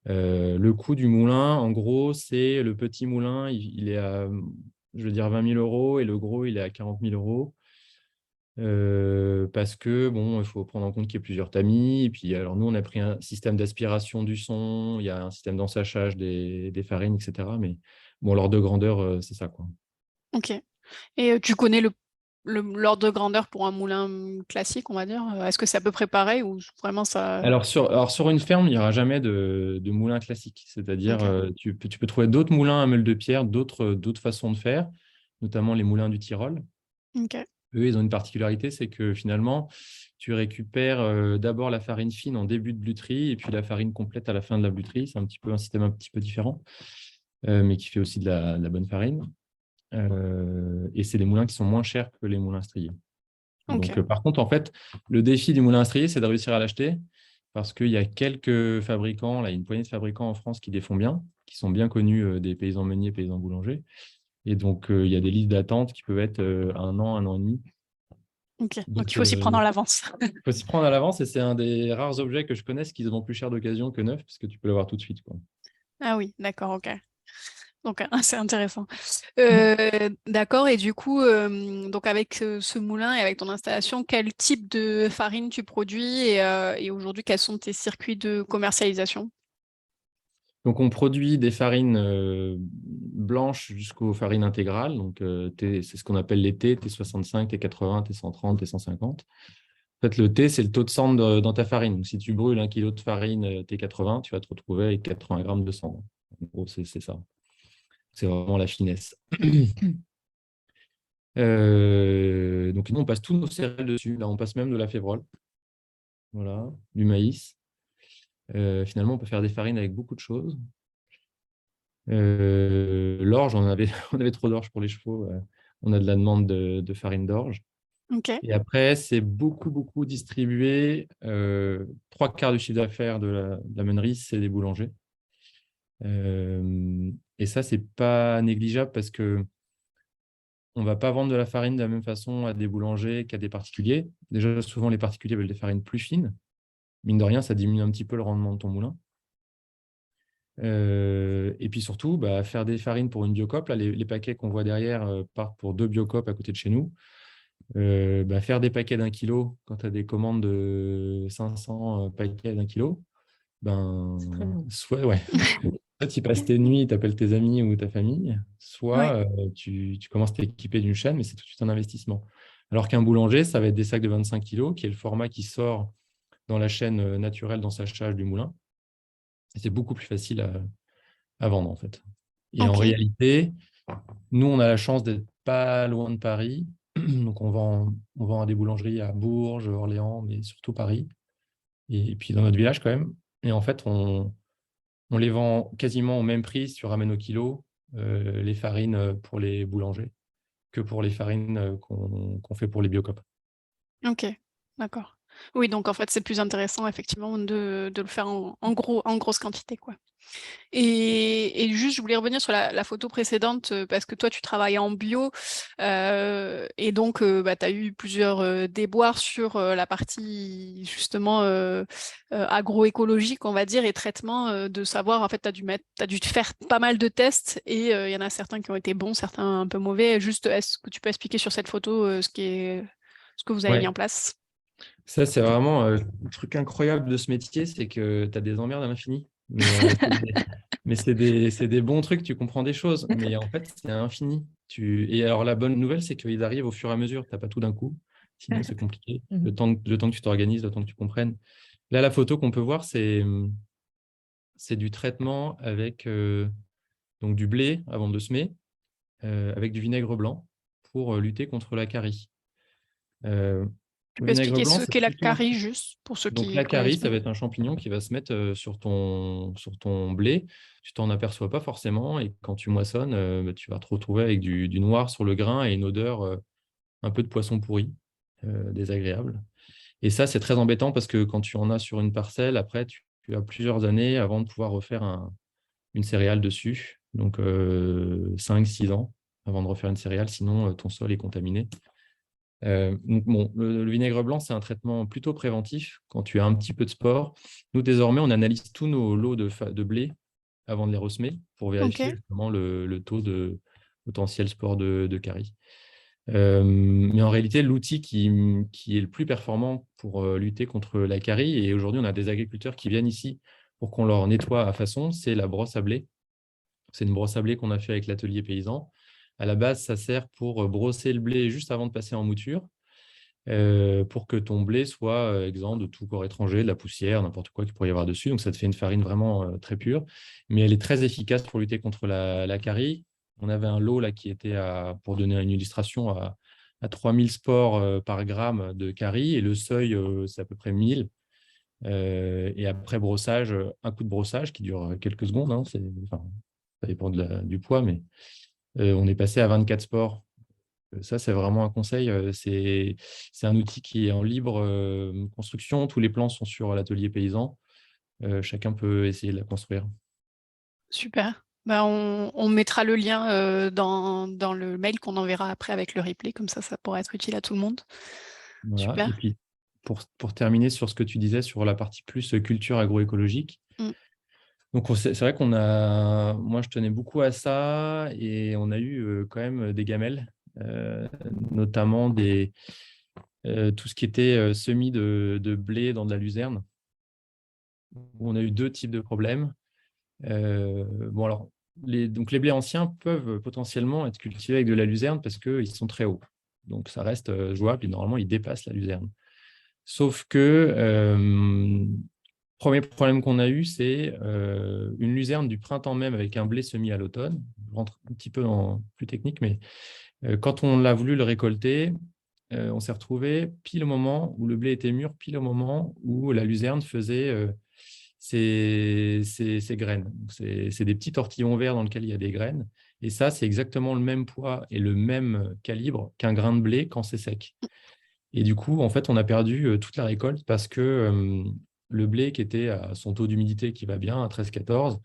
Le coût du moulin, en gros, c'est le petit moulin, il est à, je veux dire, 20 000 euros, et le gros, il est à 40 000 euros. Parce que bon, il faut prendre en compte qu'il y a plusieurs tamis. Et puis, alors nous, on a pris un système d'aspiration du son, il y a un système d'ensachage des farines, etc. Mais bon, l'ordre de grandeur, c'est ça, quoi. Ok. Et tu connais l'ordre de grandeur pour un moulin classique, on va dire? Est-ce que c'est à peu près pareil ou vraiment ça... Alors sur une ferme, il n'y aura jamais de moulin classique. C'est-à-dire, Ok. tu peux trouver d'autres moulins à meule de pierre, d'autres façons de faire, notamment les moulins du Tyrol. Ok. Eux, ils ont une particularité, c'est que finalement, tu récupères d'abord la farine fine en début de bluterie et puis la farine complète à la fin de la bluterie. C'est un système un petit peu différent, mais qui fait aussi de la bonne farine. Et c'est des moulins qui sont moins chers que les moulins striés. Donc, Ok. par contre, en fait, le défi du moulin à strier, c'est de réussir à l'acheter, parce qu'il y a quelques fabricants, là, une poignée de fabricants en France qui les font bien, qui sont bien connus des paysans meuniers, paysans boulangers. Et donc, il y a des listes d'attente qui peuvent être 1 an et demi. Ok. Donc il Donc, faut s'y prendre à l'avance. il faut s'y prendre à l'avance, et c'est un des rares objets que je connaisse qui se vend plus cher d'occasion que neuf, parce que tu peux l'avoir tout de suite, quoi. Ah oui, d'accord, ok. Donc, c'est intéressant. Mm. D'accord, et du coup, donc avec ce moulin et avec ton installation, quel type de farine tu produis et aujourd'hui, quels sont tes circuits de commercialisation? Donc, on produit des farines blanches jusqu'aux farines intégrales. Donc, c'est ce qu'on appelle les T, T65, T80, T130, T150. En fait, le T, c'est le taux de sang dans ta farine. Donc, si tu brûles 1 kilo de farine T80, tu vas te retrouver avec 80 grammes de sang. En gros, c'est ça. C'est vraiment la finesse. Donc, nous, on passe tous nos céréales dessus. Là, on passe même de la févrole, voilà, du maïs. Finalement, on peut faire des farines avec beaucoup de choses. L'orge, on avait trop d'orge pour les chevaux. On a de la demande de farine d'orge. Ok, Et après, c'est beaucoup, beaucoup distribué. 3/4 du chiffre d'affaires de la meunerie, c'est des boulangers. Et ça, c'est pas négligeable parce que on ne va pas vendre de la farine de la même façon à des boulangers qu'à des particuliers. Déjà, souvent, les particuliers veulent des farines plus fines. Mine de rien, ça diminue un petit peu le rendement de ton moulin. Et puis surtout, faire des farines pour une biocop, là, les paquets qu'on voit derrière partent pour 2 biocopes à côté de chez nous. Faire des paquets d'1 kilo quand tu as des commandes de 500 paquets d'1 kilo, C'est très long. soit tu passes tes nuits, tu appelles tes amis ou ta famille, ouais, soit tu commences à t'équiper d'une chaîne, mais c'est tout de suite un investissement. Alors qu'un boulanger, ça va être des sacs de 25 kilos, qui est le format qui sort dans la chaîne naturelle d'ensachage du moulin. Et c'est beaucoup plus facile à vendre, en fait. Et en ok, réalité, nous, on a la chance d'être pas loin de Paris. Donc, on vend à des boulangeries à Bourges, Orléans, mais surtout Paris. Et puis dans notre village, quand même. Et en fait, on les vend quasiment au même prix si tu ramènes au kilo les farines pour les boulangers que pour les farines qu'on fait pour les biocopes. ok, d'accord. Oui, donc en fait, c'est plus intéressant effectivement de le faire en grosse quantité, quoi. Et juste, je voulais revenir sur la photo précédente parce que toi, tu travailles en bio et donc tu as eu plusieurs déboires sur la partie justement agroécologique, on va dire, et traitement de savoir, en fait, t'as dû faire pas mal de tests et il y en a certains qui ont été bons, certains un peu mauvais. Juste, est-ce que tu peux expliquer sur cette photo ce que vous avez mis Ouais, en place? ça, c'est vraiment le truc incroyable de ce métier, c'est que tu as des emmerdes à l'infini. Mais c'est des bons trucs, tu comprends des choses. Mais en fait, c'est infini. Et alors, la bonne nouvelle, c'est qu'ils arrivent au fur et à mesure. Tu n'as pas tout d'un coup. Sinon, c'est compliqué. Mhm. Le temps que tu t'organises, le temps que tu comprennes. Là, la photo qu'on peut voir, c'est du traitement avec donc du blé avant de semer, avec du vinaigre blanc pour lutter contre la carie. Euh, Tu le peux vinaigre expliquer blanc, ce c'est qu'est la plutôt... carie juste pour ceux Donc, qui la carie, connaissent ça pas? va être un champignon qui va se mettre sur ton blé. Tu t'en aperçois pas forcément. Et quand tu moissonnes, tu vas te retrouver avec du noir sur le grain et une odeur un peu de poisson pourri, désagréable. Et ça, c'est très embêtant parce que quand tu en as sur une parcelle, après, tu as plusieurs années avant de pouvoir refaire une céréale dessus. Donc, 5-6 ans avant de refaire une céréale. Sinon, ton sol est contaminé. Donc bon, le vinaigre blanc, c'est un traitement plutôt préventif quand tu as un petit peu de sport. Nous, désormais, on analyse tous nos lots de blé avant de les ressemer pour Ok, vérifier justement le taux de potentiel sport de carie. Mais en réalité, l'outil qui est le plus performant pour lutter contre la carie, et aujourd'hui, on a des agriculteurs qui viennent ici pour qu'on leur nettoie à façon, c'est la brosse à blé. C'est une brosse à blé qu'on a fait avec l'atelier paysan. À la base, ça sert pour brosser le blé juste avant de passer en mouture, pour que ton blé soit exempt de tout corps étranger, de la poussière, n'importe quoi qu'il pourrait y avoir dessus. Donc, ça te fait une farine vraiment très pure. Mais elle est très efficace pour lutter contre la carie. On avait un lot là, qui était, pour donner une illustration, à 3000 spores par gramme de carie. Et le seuil, c'est à peu près 1000. Et après brossage, un coup de brossage qui dure quelques secondes. Hein, enfin, ça dépend du poids, mais on est passé à 24 spores. Ça, c'est vraiment un conseil. C'est un outil qui est en libre construction. Tous les plans sont sur l'atelier paysan. Chacun peut essayer de la construire. super. Bah, on mettra le lien dans le mail qu'on enverra après avec le replay, comme ça pourra être utile à tout le monde. Voilà. Et Super. puis, pour terminer sur ce que tu disais sur la partie plus culture agroécologique, Mm. Donc, c'est vrai moi, je tenais beaucoup à ça et on a eu quand même des gamelles, notamment tout ce qui était semis de blé dans de la luzerne, où on a eu deux types de problèmes. Bon, alors, donc les blés anciens peuvent potentiellement être cultivés avec de la luzerne parce qu'ils sont très hauts. Donc, ça reste jouable et normalement, ils dépassent la luzerne. Sauf que, premier problème qu'on a eu, c'est une luzerne du printemps même avec un blé semé à l'automne. Je rentre un petit peu en plus technique, mais quand on a voulu le récolter, on s'est retrouvé pile au moment où le blé était mûr, pile au moment où la luzerne faisait ses graines. C'est des petits tortillons verts dans lesquels il y a des graines. Et ça, c'est exactement le même poids et le même calibre qu'un grain de blé quand c'est sec. Et du coup, en fait, on a perdu toute la récolte parce que le blé qui était à son taux d'humidité qui va bien, à 13-14,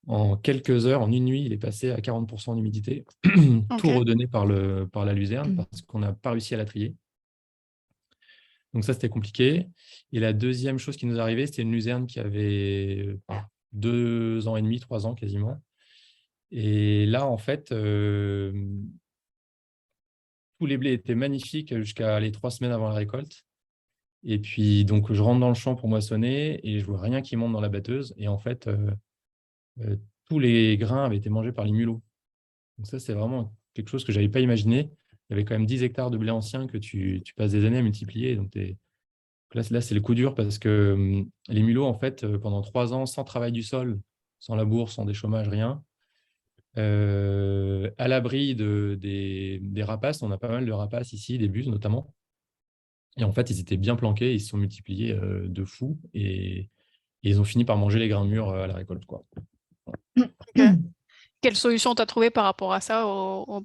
en quelques heures, en une nuit, il est passé à 40% d'humidité, tout Ok. redonné par la luzerne parce qu'on n'a pas réussi à la trier. Donc ça, c'était compliqué. Et la deuxième chose qui nous est arrivée, c'était une luzerne qui avait 2 ans et demi, 3 ans quasiment. Et là, en fait, tous les blés étaient magnifiques jusqu'à les 3 semaines avant la récolte. Et puis, donc, je rentre dans le champ pour moissonner et je vois rien qui monte dans la batteuse. Et en fait, euh, tous les grains avaient été mangés par les mulots. Donc ça, c'est vraiment quelque chose que je n'avais pas imaginé. Il y avait quand même 10 hectares de blé ancien que tu passes des années à multiplier. Donc, là, c'est le coup dur parce que les mulots, en fait, pendant 3 ans, sans travail du sol, sans labour, sans déchômage, rien, à l'abri des rapaces, on a pas mal de rapaces ici, des buses notamment. Et en fait, ils étaient bien planqués, ils se sont multipliés de fou et ils ont fini par manger les grains mûrs à la récolte, quoi. Ok. Quelle solution t'as trouvé par rapport à ça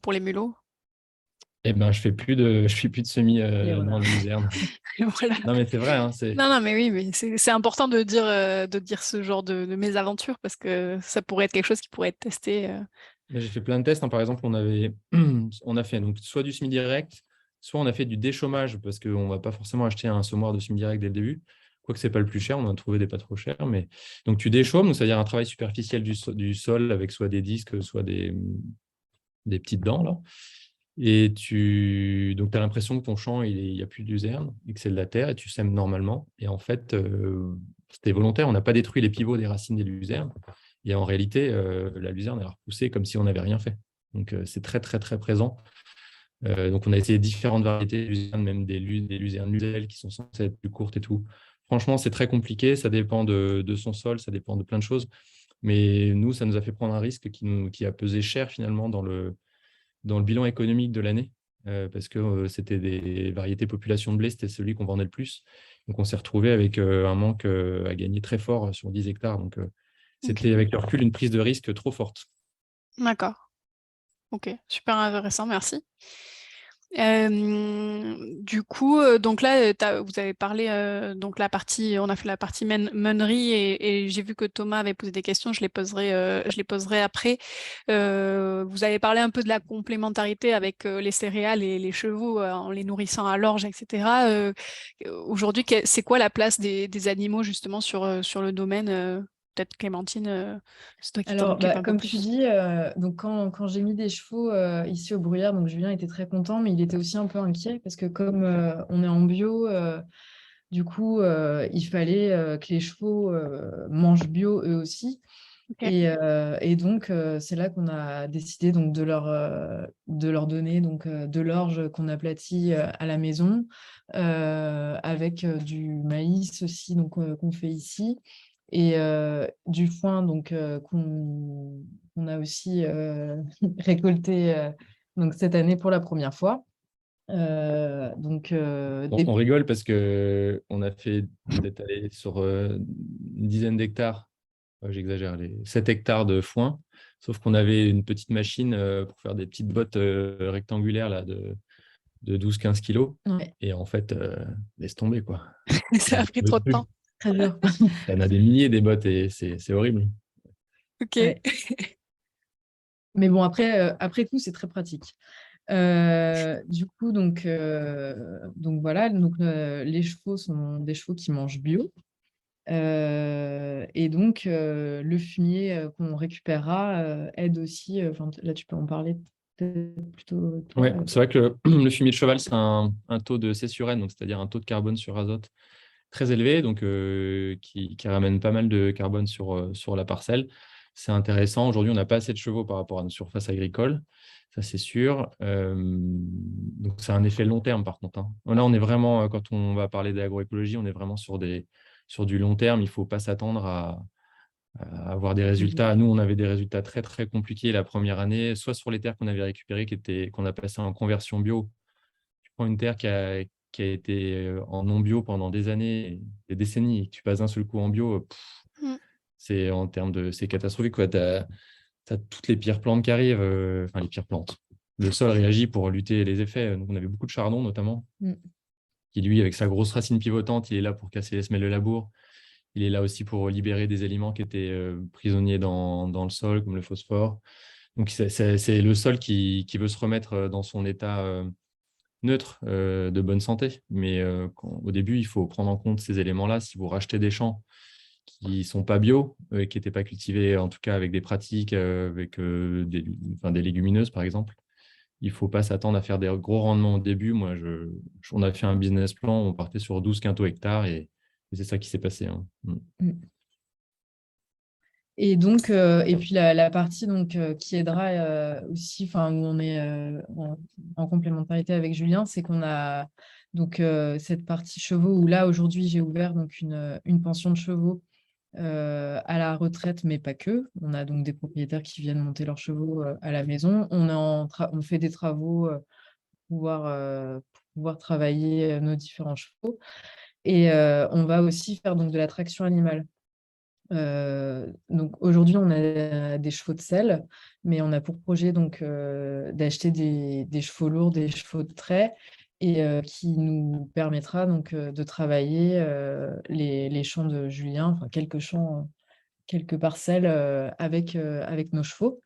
pour les mulots? Eh ben, je fais plus de semis dans la luzerne. Voilà. Non, mais c'est vrai, hein, Non, non, mais oui, mais c'est important de dire ce genre de mésaventures parce que ça pourrait être quelque chose qui pourrait être testé. mais j'ai fait plein de tests, hein. Par exemple, on a fait donc, soit du semi-direct, soit on a fait du déchômage parce qu'on ne va pas forcément acheter un semoir de semi-direct dès le début. Quoique ce n'est pas le plus cher, on en a trouvé des pas trop chers. Mais... Donc tu déchaumes, donc c'est-à-dire un travail superficiel du sol avec soit des disques, soit des petites dents. Là. Et donc, tu as l'impression que ton champ, il n'y a plus de luzerne et que c'est de la terre et tu sèmes normalement. Et en fait, c'était volontaire, on n'a pas détruit les pivots des racines des luzernes. Et en réalité, la luzerne, elle a repoussé comme si on n'avait rien fait. Donc, c'est très, très, très présent. Donc, on a essayé différentes variétés de luzerne, même des luzernes Nudel qui sont censées être plus courtes et tout. Franchement, c'est très compliqué. Ça dépend de son sol, ça dépend de plein de choses. Mais nous, ça nous a fait prendre un risque qui a pesé cher finalement dans le bilan économique de l'année, parce que c'était des variétés population de blé, c'était celui qu'on vendait le plus. Donc, on s'est retrouvé avec un manque à gagner très fort sur 10 hectares. Donc, Ok. c'était avec le recul une prise de risque trop forte. D'accord. Ok. Super intéressant, merci. Du coup, donc là, vous avez parlé, donc on a fait la partie meunerie et j'ai vu que Thomas avait posé des questions, je les poserai après. Vous avez parlé un peu de la complémentarité avec les céréales et les chevaux en les nourrissant à l'orge, etc. Aujourd'hui, c'est quoi la place des animaux justement sur le domaine peut-être Clémentine, c'est toi qui t'en Alors, occupe un peu comme tu plus. dis, donc quand j'ai mis des chevaux ici au Bruyère, donc Julien était très content, mais il était aussi un peu inquiet parce que comme on est en bio, du coup, il fallait que les chevaux mangent bio eux aussi. Ok. Et donc, c'est là qu'on a décidé donc, de leur donner donc, de l'orge qu'on aplatit à la maison, avec du maïs aussi donc, qu'on fait ici, et du foin donc, qu'on a aussi récolté donc, cette année pour la première fois. Donc, On rigole parce qu'on a fait peut-être aller sur une dizaine d'hectares, j'exagère, les 7 hectares de foin, sauf qu'on avait une petite machine pour faire des petites bottes rectangulaires là, de 12-15 kilos. ouais, Et en fait, laisse tomber, quoi. Ça a pris Le trop de truc, temps. très dur. il y en a des milliers des bottes et c'est horrible. Ok. Ouais. Mais bon, après coup, c'est très pratique. Du coup, donc voilà, donc, les chevaux sont des chevaux qui mangent bio. Et donc, le fumier qu'on récupérera aide aussi, là tu peux en parler peut-être plutôt toi. Ouais, c'est vrai que le fumier de cheval, c'est un taux de C sur N, donc c'est-à-dire un taux de carbone sur azote très élevé, donc qui ramène pas mal de carbone sur la parcelle. C'est intéressant. Aujourd'hui, on n'a pas assez de chevaux par rapport à nos surfaces agricoles, ça c'est sûr. Donc c'est un effet long terme par contre, hein. Là, on est vraiment, quand on va parler d'agroécologie, on est vraiment sur du long terme. Il ne faut pas s'attendre à avoir des résultats. Nous, on avait des résultats très, très compliqués la première année, soit sur les terres qu'on avait récupérées, qu'on a passées en conversion bio. Tu prends une terre qui a été en non bio pendant des années, des décennies, et que tu passes d'un seul coup en bio, Mm. c'est catastrophique, quoi. Tu as toutes les pires plantes qui arrivent, enfin les pires plantes. Le sol réagit pour lutter les effets. Donc, on avait beaucoup de chardon, notamment, qui, lui, avec sa grosse racine pivotante, il est là pour casser les semelles de labour. Il est là aussi pour libérer des éléments qui étaient prisonniers dans le sol, comme le phosphore. Donc, c'est le sol qui veut se remettre dans son état neutre, de bonne santé. Mais au début, il faut prendre en compte ces éléments-là. Si vous rachetez des champs qui ne sont pas bio, qui n'étaient pas cultivés, en tout cas avec des pratiques, avec des légumineuses, par exemple, il ne faut pas s'attendre à faire des gros rendements au début. Moi, on a fait un business plan, on partait sur 12 quintaux hectares et c'est ça qui s'est passé, hein. Et donc, et puis la partie donc, qui aidera aussi, où on est en complémentarité avec Julien, c'est qu'on a donc cette partie chevaux où là aujourd'hui j'ai ouvert donc une pension de chevaux à la retraite, mais pas que. On a donc des propriétaires qui viennent monter leurs chevaux à la maison. On fait des travaux pour pouvoir travailler nos différents chevaux. Et on va aussi faire donc de la traction animale. Donc aujourd'hui, on a des chevaux de selle, mais on a pour projet donc d'acheter des chevaux lourds, des chevaux de trait, et qui nous permettra donc de travailler les champs de Julien, enfin quelques champs, quelques parcelles avec nos chevaux.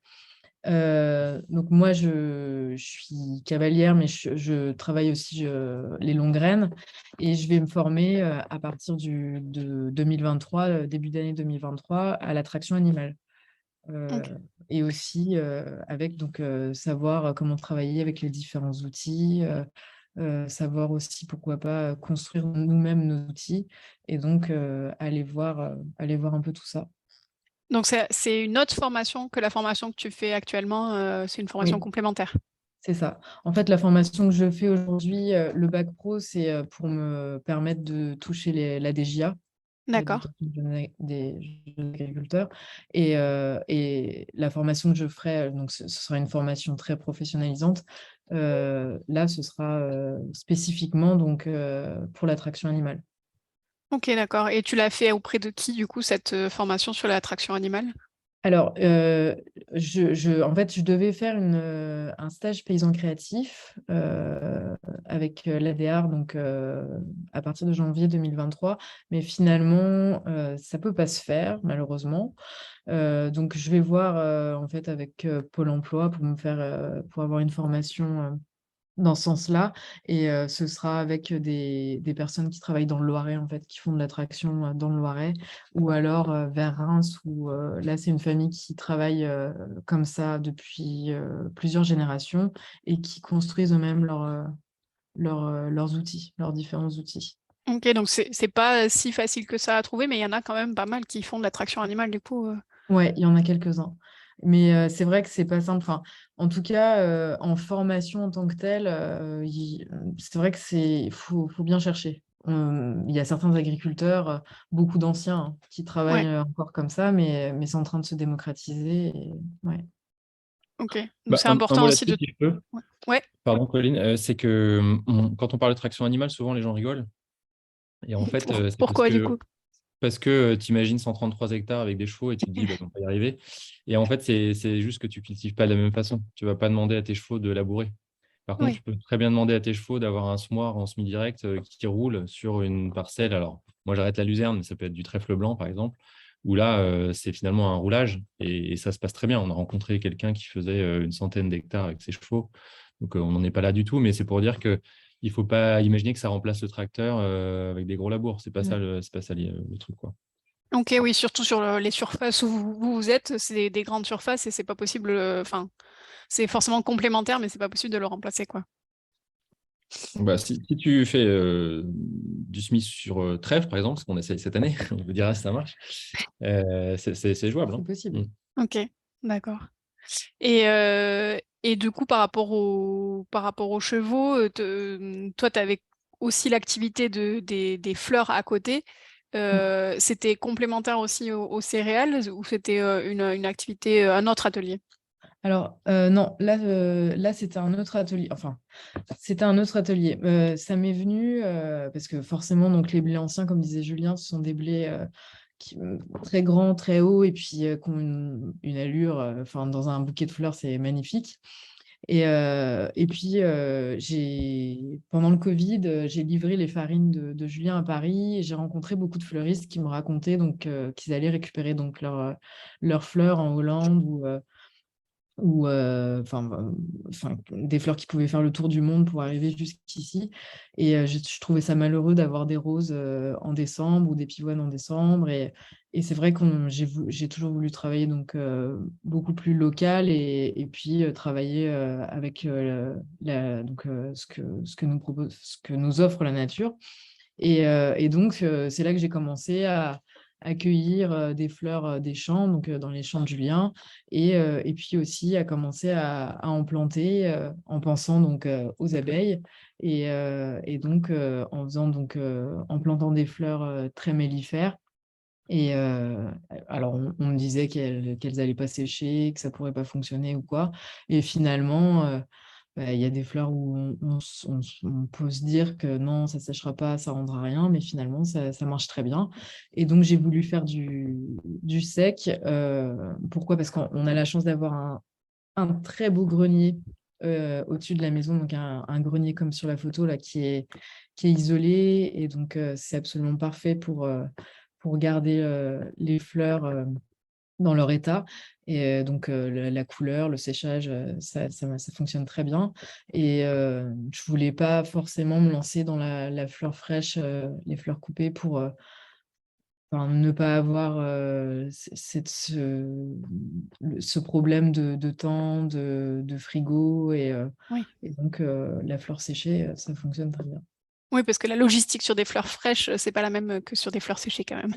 Donc moi, je suis cavalière, mais je travaille aussi les longues graines et je vais me former à partir de 2023, début d'année 2023, à la traction animale. Ok. Et aussi avec donc savoir comment travailler avec les différents outils, savoir aussi pourquoi pas construire nous-mêmes nos outils et donc aller voir un peu tout ça. Donc, c'est une autre formation que la formation que tu fais actuellement, c'est une formation Oui. complémentaire. C'est ça. En fait, la formation que je fais aujourd'hui, le bac pro, c'est pour me permettre de toucher la DJA, D'accord. des jeunes agriculteurs. Et la formation que je ferai, donc ce sera une formation très professionnalisante. Là, ce sera spécifiquement donc, pour la traction animale. Ok, d'accord. Et tu l'as fait auprès de qui, du coup, cette formation sur la traction animale? Alors, en fait, je devais faire un stage paysan créatif avec l'ADR donc, à partir de janvier 2023. Mais finalement, ça ne peut pas se faire, malheureusement. Donc, je vais voir en fait, avec Pôle emploi pour avoir une formation dans ce sens-là. Et ce sera avec des personnes qui travaillent dans le Loiret, en fait, qui font de l'attraction dans le Loiret, ou alors vers Reims, où là, c'est une famille qui travaille comme ça depuis plusieurs générations et qui construisent eux-mêmes leurs outils, leurs différents outils. Ok, donc c'est pas si facile que ça à trouver, mais il y en a quand même pas mal qui font de la traction animale, du coup. Ouais, il y en a quelques-uns. Mais c'est vrai que c'est pas simple. Enfin, en tout cas, en formation en tant que telle, c'est vrai que faut bien chercher. Il y a certains agriculteurs, beaucoup d'anciens, hein, qui travaillent Ouais, encore comme ça, mais c'est en train de se démocratiser. Ouais. ok. Donc Bah, c'est un mot important aussi là-dessus, de. si je peux. Ouais. Ouais. Pardon, Colline, c'est que quand on parle de traction animale, souvent les gens rigolent. Et en fait, c'est Pourquoi, du coup? parce que tu imagines 133 hectares avec des chevaux et tu te dis, bah, on va y arriver. Et en fait, c'est juste que tu cultives pas de la même façon. Tu vas pas demander à tes chevaux de labourer. Par contre, tu Oui. peux très bien demander à tes chevaux d'avoir un semoir en semi-direct qui roule sur une parcelle. Alors, moi, j'arrête la luzerne, mais ça peut être du trèfle blanc, par exemple, où là, c'est finalement un roulage et ça se passe très bien. On a rencontré quelqu'un qui faisait une centaine d'hectares avec ses chevaux. Donc, on n'en est pas là du tout, mais c'est pour dire que il ne faut pas imaginer que ça remplace le tracteur avec des gros labours. C'est pas ça, c'est pas ça le truc, quoi. Ok, oui, surtout sur les surfaces où vous êtes, c'est des grandes surfaces et c'est pas possible, enfin, c'est forcément complémentaire, mais c'est pas possible de le remplacer, quoi. Bah, si tu fais du SMIC sur Trèves, par exemple, ce qu'on essaye cette année, on vous dira si ça marche, c'est jouable. C'est Hein. possible. Ok, d'accord. Et du coup, par rapport aux chevaux, toi, tu avais aussi l'activité des fleurs à côté. C'était complémentaire aussi aux céréales ou c'était une activité, un autre atelier? Alors, non, là c'était un autre atelier. Enfin, c'était un autre atelier. Ça m'est venu parce que forcément, donc, les blés anciens, comme disait Julien, ce sont des blés très grands, très hauts et puis qui ont une allure. Enfin, dans un bouquet de fleurs, c'est magnifique. Et puis, pendant le Covid, j'ai livré les farines de Julien à Paris et j'ai rencontré beaucoup de fleuristes qui me racontaient donc, qu'ils allaient récupérer donc leurs fleurs en Hollande ou enfin, des fleurs qui pouvaient faire le tour du monde pour arriver jusqu'ici. Et je trouvais ça malheureux d'avoir des roses en décembre ou des pivoines en décembre. Et c'est vrai que j'ai toujours voulu travailler donc beaucoup plus local et puis travailler avec donc, ce que nous propose, ce que nous offre la nature. Et donc, c'est là que j'ai commencé à accueillir des fleurs des champs, donc dans les champs de Julien, et puis aussi à commencer à en planter en pensant donc aux abeilles, et donc en faisant donc en plantant des fleurs très mellifères. Et alors, on me disait qu'elles allaient pas sécher, que ça pourrait pas fonctionner ou quoi. Et finalement, bah, il y a des fleurs où on peut se dire que non, ça séchera pas, ça rendra rien, mais finalement, ça marche très bien. Et donc, j'ai voulu faire du sec. Pourquoi? Parce qu'on a la chance d'avoir un très beau grenier au-dessus de la maison, donc un grenier comme sur la photo là, qui est isolé. Et donc, c'est absolument parfait pour garder les fleurs dans leur état. Et donc, la couleur, le séchage, ça fonctionne très bien. Et je voulais pas forcément me lancer dans la fleur fraîche, les fleurs coupées pour enfin, ne pas avoir ce problème de temps, de frigo. Oui. Et donc, la fleur séchée, ça fonctionne très bien. Oui, parce que la logistique sur des fleurs fraîches, c'est pas la même que sur des fleurs séchées quand même.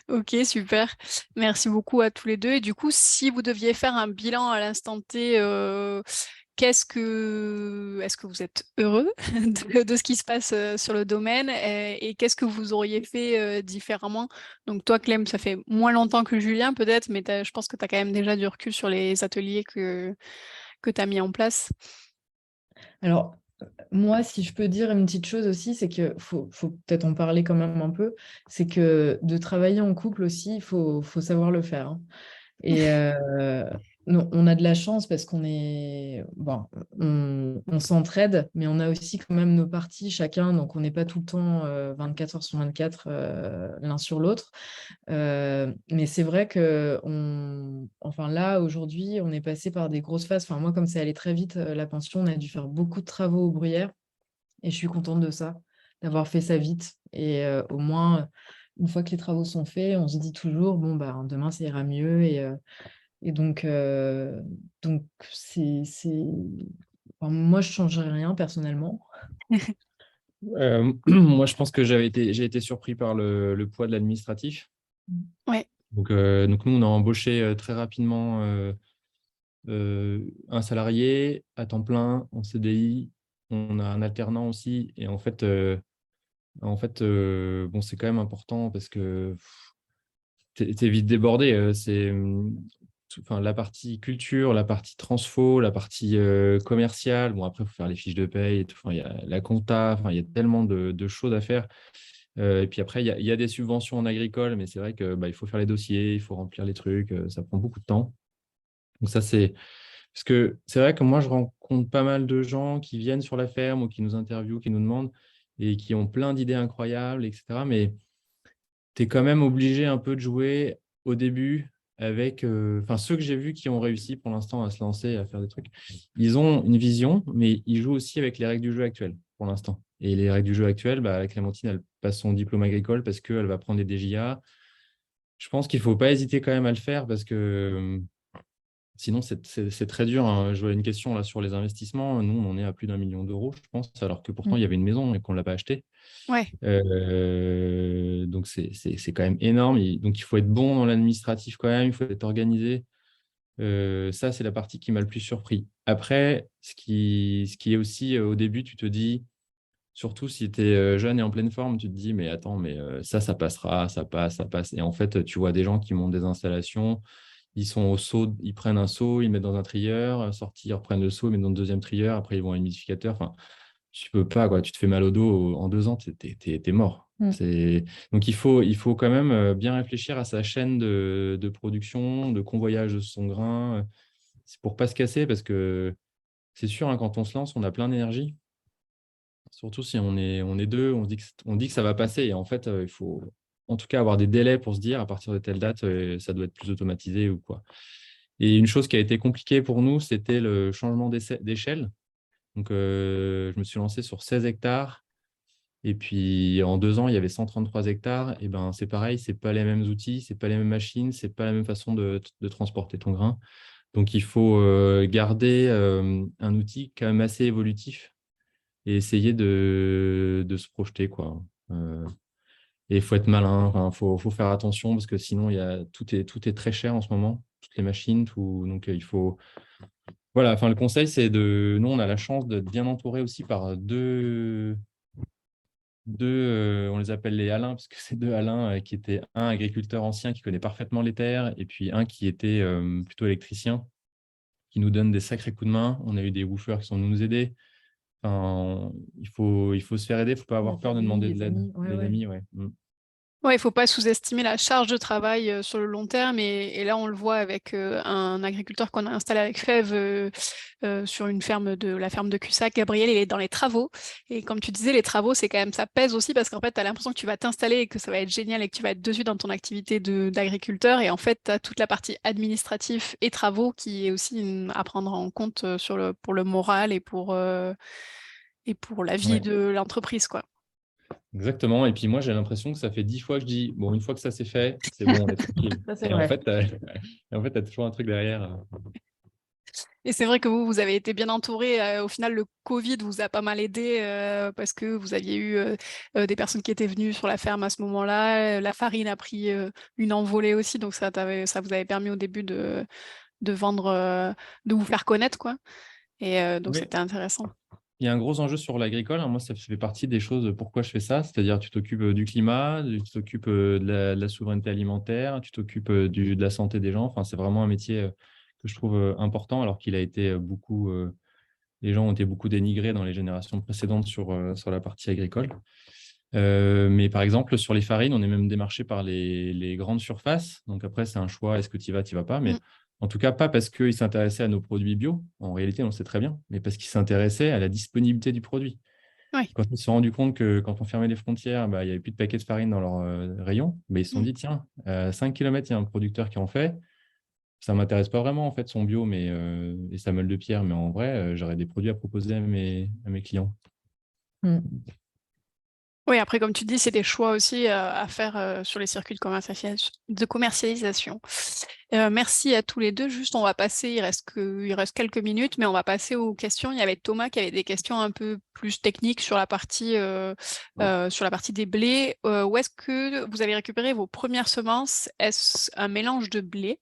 Ok, super. Merci beaucoup à tous les deux. Et du coup, si vous deviez faire un bilan à l'instant T, est-ce que vous êtes heureux de ce qui se passe sur le domaine et qu'est-ce que vous auriez fait différemment? Donc toi, Clem, ça fait moins longtemps que Julien peut-être, mais je pense que tu as quand même déjà du recul sur les ateliers que tu as mis en place. Alors, moi, si je peux dire une petite chose aussi, c'est que faut peut-être en parler quand même un peu, c'est que de travailler en couple aussi, il faut savoir le faire, hein. Et on a de la chance parce qu'on est bon, on s'entraide, mais on a aussi quand même nos parties chacun, donc on n'est pas tout le temps 24 heures sur 24 l'un sur l'autre. Mais c'est vrai que enfin là aujourd'hui, on est passé par des grosses phases. Enfin moi, comme c'est allé très vite, la pension, on a dû faire beaucoup de travaux aux bruyères, et je suis contente de ça, d'avoir fait ça vite. Et au moins, une fois que les travaux sont faits, on se dit toujours bon bah demain ça ira mieux. Et donc, enfin, moi, je ne changerais rien personnellement. Moi, je pense que j'ai été surpris par le poids de l'administratif. Ouais, Donc, nous, on a embauché très rapidement un salarié à temps plein en CDI. On a un alternant aussi. Et bon, c'est quand même important parce que t'es vite débordé. Enfin, la partie culture, la partie transfo, la partie commerciale. Bon, après, il faut faire les fiches de paye et tout. Enfin, il y a la compta. Enfin, il y a tellement de choses à faire. Et puis après, il y a des subventions en agricole, mais c'est vrai que bah, il faut faire les dossiers, il faut remplir les trucs. Ça prend beaucoup de temps. Donc ça, c'est parce que c'est vrai que moi, je rencontre pas mal de gens qui viennent sur la ferme ou qui nous interviewent, qui nous demandent et qui ont plein d'idées incroyables, etc. Mais tu es quand même obligé un peu de jouer au début avec enfin, ceux que j'ai vus qui ont réussi pour l'instant à se lancer, à faire des trucs. Ils ont une vision, mais ils jouent aussi avec les règles du jeu actuelles pour l'instant. Et les règles du jeu actuelles, la Clémentine, elle passe son diplôme agricole parce qu'elle va prendre des DJA. Je pense qu'il ne faut pas hésiter quand même à le faire parce que sinon, c'est très dur, hein. Je vois une question là sur les investissements. Nous, on est à plus d'1 million d'euros, je pense, alors que pourtant, il y avait une maison et qu'on ne l'a pas achetée. Ouais. Donc, c'est quand même énorme. Donc, il faut être bon dans l'administratif quand même, il faut être organisé. Ça, c'est la partie qui m'a le plus surpris. Après, ce qui est aussi au début, tu te dis, surtout si tu es jeune et en pleine forme, tu te dis, mais attends, mais ça passera, ça passe, ça passe. Et en fait, tu vois des gens qui montent des installations, ils sont au seau, ils prennent un seau, ils mettent dans un trieur, sortis, ils reprennent le seau, ils mettent dans le deuxième trieur, après ils vont à l'humidificateur. Enfin, tu peux pas, quoi. Tu te fais mal au dos en 2 ans, t'es mort. Donc il faut quand même bien réfléchir à sa chaîne de production, de convoyage de son grain. C'est pour pas se casser parce que c'est sûr, hein, quand on se lance, on a plein d'énergie. Surtout si on est deux, on dit que ça va passer. Et en fait, il faut en tout cas avoir des délais pour se dire à partir de telle date, ça doit être plus automatisé ou quoi. Et une chose qui a été compliquée pour nous, c'était le changement d'échelle. Donc, je me suis lancé sur 16 hectares. Et puis, en 2 ans, il y avait 133 hectares. Et ben, c'est pareil, ce n'est pas les mêmes outils, ce n'est pas les mêmes machines, ce n'est pas la même façon de transporter ton grain. Donc, il faut garder un outil quand même assez évolutif et essayer de se projeter, quoi. Et il faut être malin, il faut faire attention parce que sinon, tout est très cher en ce moment, toutes les machines. Donc, il faut... Voilà, enfin, le conseil, c'est de... Nous, on a la chance d'être bien entouré aussi par deux, on les appelle les Alains, parce que c'est 2 Alains qui étaient un agriculteur ancien qui connaît parfaitement les terres, et puis un qui était plutôt électricien, qui nous donne des sacrés coups de main. On a eu des woofers qui sont venus nous aider. Enfin, il faut se faire aider, il ne faut pas avoir peur de demander de l'aide. Les amis, ouais. Ouais, il ne faut pas sous-estimer la charge de travail sur le long terme. Et là, on le voit avec un agriculteur qu'on a installé avec Fève sur la ferme de Cussac. Gabriel, il est dans les travaux. Et comme tu disais, les travaux, c'est quand même, ça pèse aussi parce qu'en fait, tu as l'impression que tu vas t'installer et que ça va être génial et que tu vas être dessus dans ton activité d'agriculteur. Et en fait, tu as toute la partie administrative et travaux qui est aussi à prendre en compte pour le moral et pour la vie Ouais, de l'entreprise, quoi. exactement. Et puis moi, j'ai l'impression que ça fait 10 fois que je dis, bon, une fois que ça s'est fait, c'est bon, on est tranquille. Ça, c'est Et en vrai. fait, tu as toujours un truc derrière. Et c'est vrai que vous avez été bien entouré. Au final, le Covid vous a pas mal aidé parce que vous aviez eu des personnes qui étaient venues sur la ferme à ce moment-là. La farine a pris une envolée aussi, donc ça vous avait permis au début de vendre, de vous faire connaître, quoi. Et donc Oui. c'était intéressant. Il y a un gros enjeu sur l'agricole, hein. Moi, ça fait partie des choses pourquoi je fais ça. C'est-à-dire, tu t'occupes du climat, tu t'occupes de la souveraineté alimentaire, tu t'occupes de la santé des gens. Enfin, c'est vraiment un métier que je trouve important, alors qu'il a été les gens ont été beaucoup dénigrés dans les générations précédentes sur la partie agricole. Mais par exemple, sur les farines, on est même démarché par les grandes surfaces. Donc après, c'est un choix, est-ce que tu y vas, tu y vas pas. Mais Mm. en tout cas, pas parce qu'ils s'intéressaient à nos produits bio, en réalité, on le sait très bien, mais parce qu'ils s'intéressaient à la disponibilité du produit. Ouais. Quand ils se sont rendus compte que quand on fermait les frontières, il n'y avait plus de paquets de farine dans leur rayon, ils se sont Mm. dit, tiens, 5 km, il y a un producteur qui en fait. Ça ne m'intéresse pas vraiment, en fait, son bio et sa meule de pierre, mais en vrai, j'aurais des produits à proposer à mes clients. Mm. Oui, après, comme tu dis, c'est des choix aussi à faire sur les circuits de commercialisation. Merci à tous les deux. Juste, on va passer, il reste quelques minutes, mais on va passer aux questions. Il y avait Thomas qui avait des questions un peu plus techniques sur la partie des blés. Où est-ce que vous avez récupéré vos premières semences? Est-ce un mélange de blé?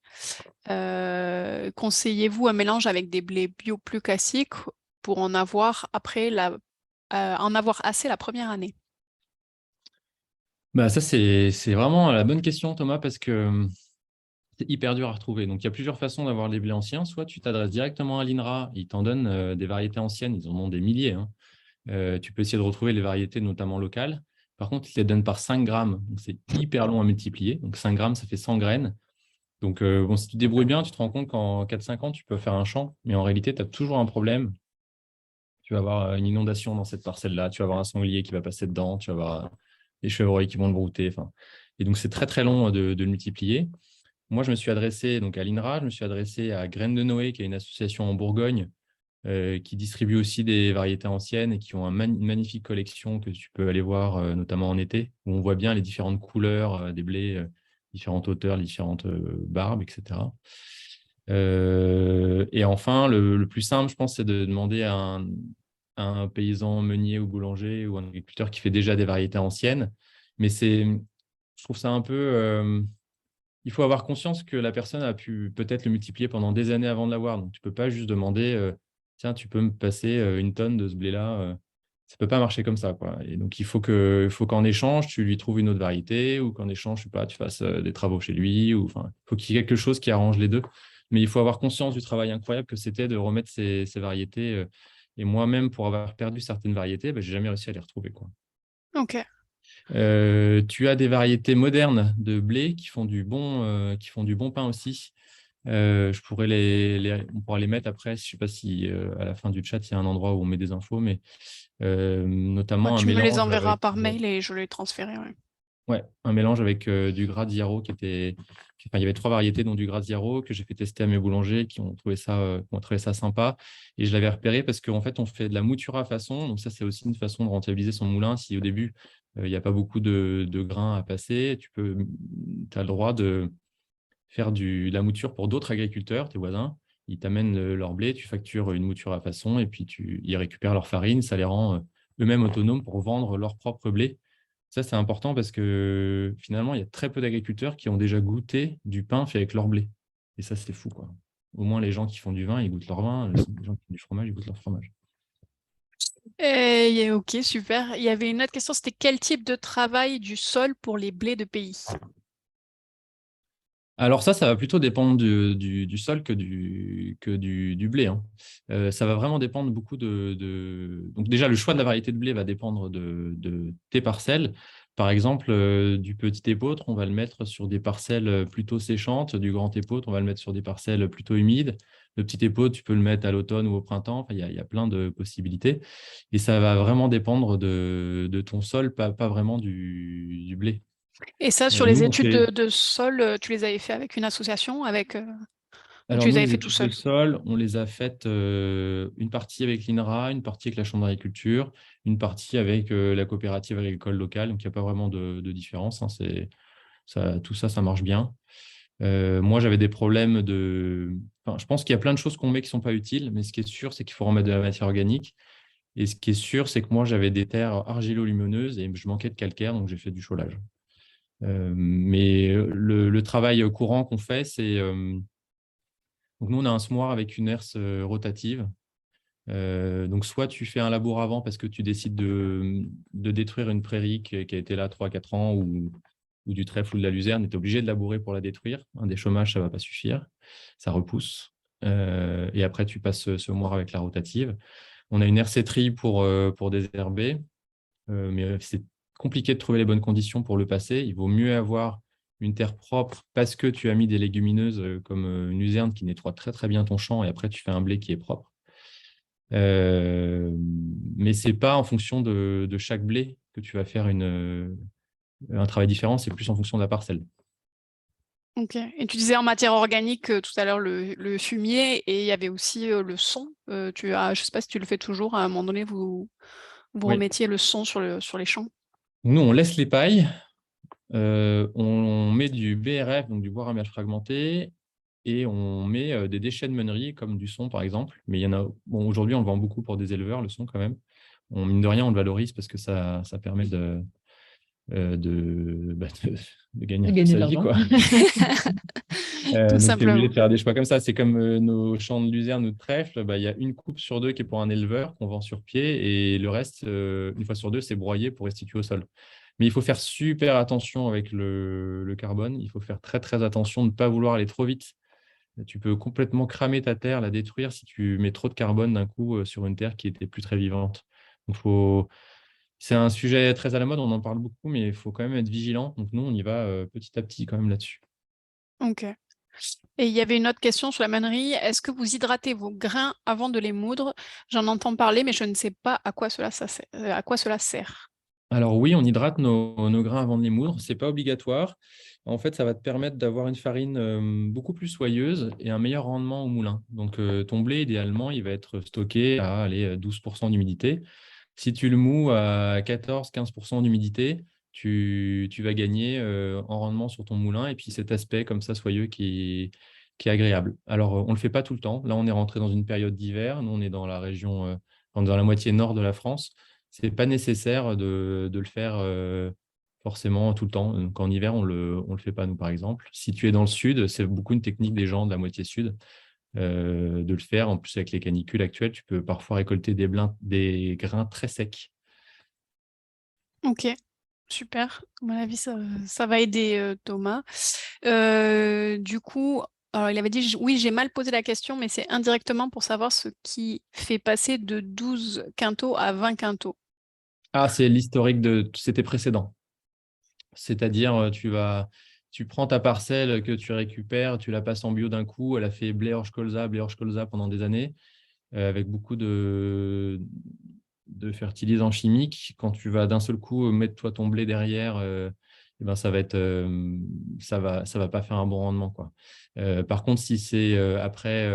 Conseillez-vous un mélange avec des blés bio plus classiques pour en avoir en avoir assez la première année? Ça, c'est vraiment la bonne question, Thomas, parce que c'est hyper dur à retrouver. Donc, il y a plusieurs façons d'avoir les blés anciens. Soit tu t'adresses directement à l'INRA, ils t'en donnent des variétés anciennes, ils en ont des milliers, hein. Tu peux essayer de retrouver les variétés, notamment locales. Par contre, ils te les donnent par 5 grammes. Donc, c'est hyper long à multiplier. Donc, 5 grammes, ça fait 100 graines. Donc, bon, si tu te débrouilles bien, tu te rends compte qu'en 4-5 ans, tu peux faire un champ. Mais en réalité, tu as toujours un problème. Tu vas avoir une inondation dans cette parcelle-là. Tu vas avoir un sanglier qui va passer dedans. Tu vas avoir des chevreuils qui vont le brouter. Enfin, et donc, c'est très, très long de le multiplier. Moi, je me suis adressé donc, à l'INRA. Je me suis adressé à Graines de Noé, qui est une association en Bourgogne qui distribuent aussi des variétés anciennes et qui ont une magnifique collection que tu peux aller voir, notamment en été, où on voit bien les différentes couleurs des blés, différentes hauteurs, les différentes barbes, etc. Et enfin, le plus simple, je pense, c'est de demander à un paysan meunier ou boulanger ou un agriculteur qui fait déjà des variétés anciennes. Mais je trouve ça un peu... il faut avoir conscience que la personne a pu peut-être le multiplier pendant des années avant de l'avoir. Donc, tu ne peux pas juste demander tiens, tu peux me passer une tonne de ce blé-là. Ça ne peut pas marcher comme ça, quoi. Et donc, il faut qu'en échange, tu lui trouves une autre variété ou qu'en échange, je sais pas, tu fasses des travaux chez lui. Il faut qu'il y ait quelque chose qui arrange les deux. Mais il faut avoir conscience du travail incroyable que c'était de remettre ces variétés. Et moi-même, pour avoir perdu certaines variétés, je n'ai jamais réussi à les retrouver, quoi. Ok. Tu as des variétés modernes de blé qui font du bon pain aussi. On pourra les mettre après. Je ne sais pas si à la fin du chat, il y a un endroit où on met des infos, mais Bah, notamment un tu me les mélange enverras avec, par mail et je les transférerai. Ouais. ouais, un mélange avec du Graziaro il y avait 3 variétés, dont du Graziaro que j'ai fait tester à mes boulangers qui ont trouvé ça sympa. Et je l'avais repéré parce qu'en fait, on fait de la mouture à façon. Donc ça, c'est aussi une façon de rentabiliser son moulin. Si au début, il n'y a pas beaucoup de grains à passer, tu as le droit de faire de la mouture pour d'autres agriculteurs, tes voisins. Ils t'amènent leur blé, tu factures une mouture à façon et puis ils récupèrent leur farine. Ça les rend eux-mêmes autonomes pour vendre leur propre blé. Ça, c'est important parce que finalement, il y a très peu d'agriculteurs qui ont déjà goûté du pain fait avec leur blé. Et ça, c'est fou, quoi. Au moins, les gens qui font du vin, ils goûtent leur vin. Les gens qui font du fromage, ils goûtent leur fromage. Ok, super. Il y avait une autre question, c'était quel type de travail du sol pour les blés de pays? Alors ça va plutôt dépendre du sol que du blé, hein. Ça va vraiment dépendre beaucoup Donc déjà, le choix de la variété de blé va dépendre de tes parcelles. Par exemple, du petit épeautre, on va le mettre sur des parcelles plutôt séchantes. Du grand épeautre, on va le mettre sur des parcelles plutôt humides. Le petit épeautre, tu peux le mettre à l'automne ou au printemps. Enfin, il y a plein de possibilités. Et ça va vraiment dépendre de ton sol, pas vraiment du blé. Et ça, sur Nous, les on études fait... de sol, tu les avais fait avec une association, ou tu Alors les nous, avais les fait tout études de seul? sol, on les a faites une partie avec l'INRA, une partie avec la Chambre d'agriculture, une partie avec la coopérative agricole locale. Donc, il n'y a pas vraiment de différence, hein. Tout ça, ça marche bien. Moi, j'avais des problèmes Enfin, je pense qu'il y a plein de choses qu'on met qui ne sont pas utiles, mais ce qui est sûr, c'est qu'il faut remettre de la matière organique. Et ce qui est sûr, c'est que moi, j'avais des terres argilo-lumineuses et je manquais de calcaire, donc j'ai fait du cholage. Mais le travail courant qu'on fait, c'est... donc nous, on a un semoir avec une herse rotative. Donc, soit tu fais un labour avant parce que tu décides de détruire une prairie qui a été là 3-4 ans ou du trèfle ou de la luzerne, tu es obligé de labourer pour la détruire. Un déchômage, ça ne va pas suffire. Ça repousse. Et après, tu passes ce semoir avec la rotative. On a une herséterie pour désherber, mais c'est compliqué de trouver les bonnes conditions pour le passer. Il vaut mieux avoir une terre propre parce que tu as mis des légumineuses comme une luzerne qui nettoie très très bien ton champ et après tu fais un blé qui est propre. Mais ce n'est pas en fonction de chaque blé que tu vas faire un travail différent, c'est plus en fonction de la parcelle. Ok. Et tu disais en matière organique tout à l'heure le fumier et il y avait aussi le son. Je ne sais pas si tu le fais toujours, à un moment donné, vous Oui. remettiez le son sur les champs. Nous, on laisse les pailles, on met du BRF, donc du bois ramasse fragmenté, et on met des déchets de meunerie, comme du son par exemple. Mais il y en a. Bon, aujourd'hui, on le vend beaucoup pour des éleveurs, le son quand même. Mine de rien, on le valorise parce que ça permet de gagner De un peu gagner de sa vie, l'argent. quoi. Tout Donc, tu es obligé simplement. de faire des choix comme ça. C'est comme nos champs de luzerne ou de trèfle. Il y a une coupe sur deux qui est pour un éleveur qu'on vend sur pied et le reste, une fois sur deux, c'est broyé pour restituer au sol. Mais il faut faire super attention avec le carbone. Il faut faire très, très attention de ne pas vouloir aller trop vite. Tu peux complètement cramer ta terre, la détruire si tu mets trop de carbone d'un coup sur une terre qui était plus très vivante. Donc, c'est un sujet très à la mode, on en parle beaucoup, mais il faut quand même être vigilant. Donc, nous, on y va petit à petit quand même là-dessus. Ok. Et il y avait une autre question sur la meunerie. Est-ce que vous hydratez vos grains avant de les moudre? J'en entends parler, mais je ne sais pas à quoi cela sert. Alors oui, on hydrate nos grains avant de les moudre. Ce n'est pas obligatoire. En fait, ça va te permettre d'avoir une farine beaucoup plus soyeuse et un meilleur rendement au moulin. Donc, ton blé, idéalement, il va être stocké à 12% d'humidité. Si tu le mous à 14-15% d'humidité, tu vas gagner en rendement sur ton moulin et puis cet aspect comme ça soyeux qui est agréable. Alors, on ne le fait pas tout le temps. Là, on est rentré dans une période d'hiver. Nous, on est dans la région, dans la moitié nord de la France. Ce n'est pas nécessaire de le faire forcément tout le temps. Donc, en hiver, on le fait pas, nous, par exemple. Si tu es dans le sud, c'est beaucoup une technique des gens de la moitié sud de le faire. En plus, avec les canicules actuelles, tu peux parfois récolter des grains très secs. Ok, super. À mon avis, ça va aider Thomas. Du coup, alors il avait dit, oui, j'ai mal posé la question, mais c'est indirectement pour savoir ce qui fait passer de 12 quintaux à 20 quintaux. Ah, c'est l'historique de c'était précédent. C'est-à-dire, tu prends ta parcelle que tu récupères, tu la passes en bio d'un coup. Elle a fait blé-orge-colza pendant des années, avec beaucoup de fertilisants chimiques. Quand tu vas d'un seul coup mettre toi ton blé derrière, eh ben, ça va pas faire un bon rendement, quoi. Par contre, si c'est après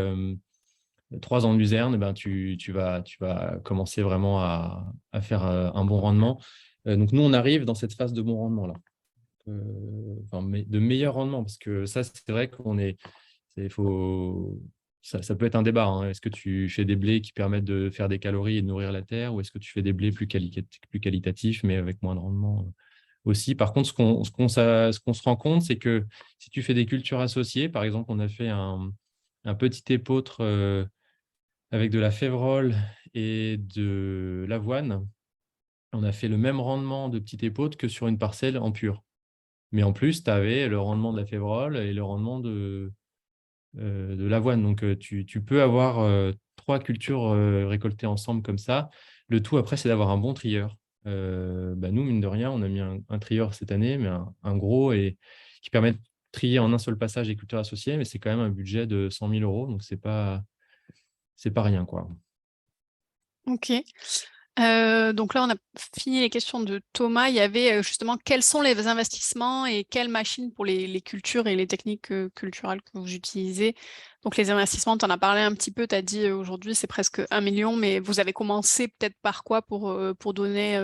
3 ans de luzerne, eh ben, tu vas commencer vraiment à faire un bon rendement. Donc nous, on arrive dans cette phase de bon rendement là. De meilleur rendement, parce que ça, c'est vrai qu'on est, faut, ça peut être un débat, hein. Est-ce que tu fais des blés qui permettent de faire des calories et de nourrir la terre, ou est-ce que tu fais des blés plus qualitatifs, mais avec moins de rendement aussi? Par contre, ce qu'on se rend compte, c'est que si tu fais des cultures associées, par exemple, on a fait un petit épeautre avec de la févrole et de l'avoine. On a fait le même rendement de petit épeautre que sur une parcelle en pur. Mais en plus, tu avais le rendement de la févrole et le rendement de l'avoine. Donc, tu peux avoir 3 cultures récoltées ensemble comme ça. Le tout, après, c'est d'avoir un bon trieur. Nous, mine de rien, on a mis un trieur cette année, mais un gros et qui permet de trier en un seul passage les cultures associées, mais c'est quand même un budget de 100 000 euros, donc c'est pas rien, quoi. Ok. Donc là, on a fini les questions de Thomas. Il y avait justement quels sont les investissements et quelles machines pour les cultures et les techniques culturelles que vous utilisez. Donc les investissements, tu en as parlé un petit peu, tu as dit aujourd'hui c'est presque 1 million, mais vous avez commencé peut-être par quoi pour donner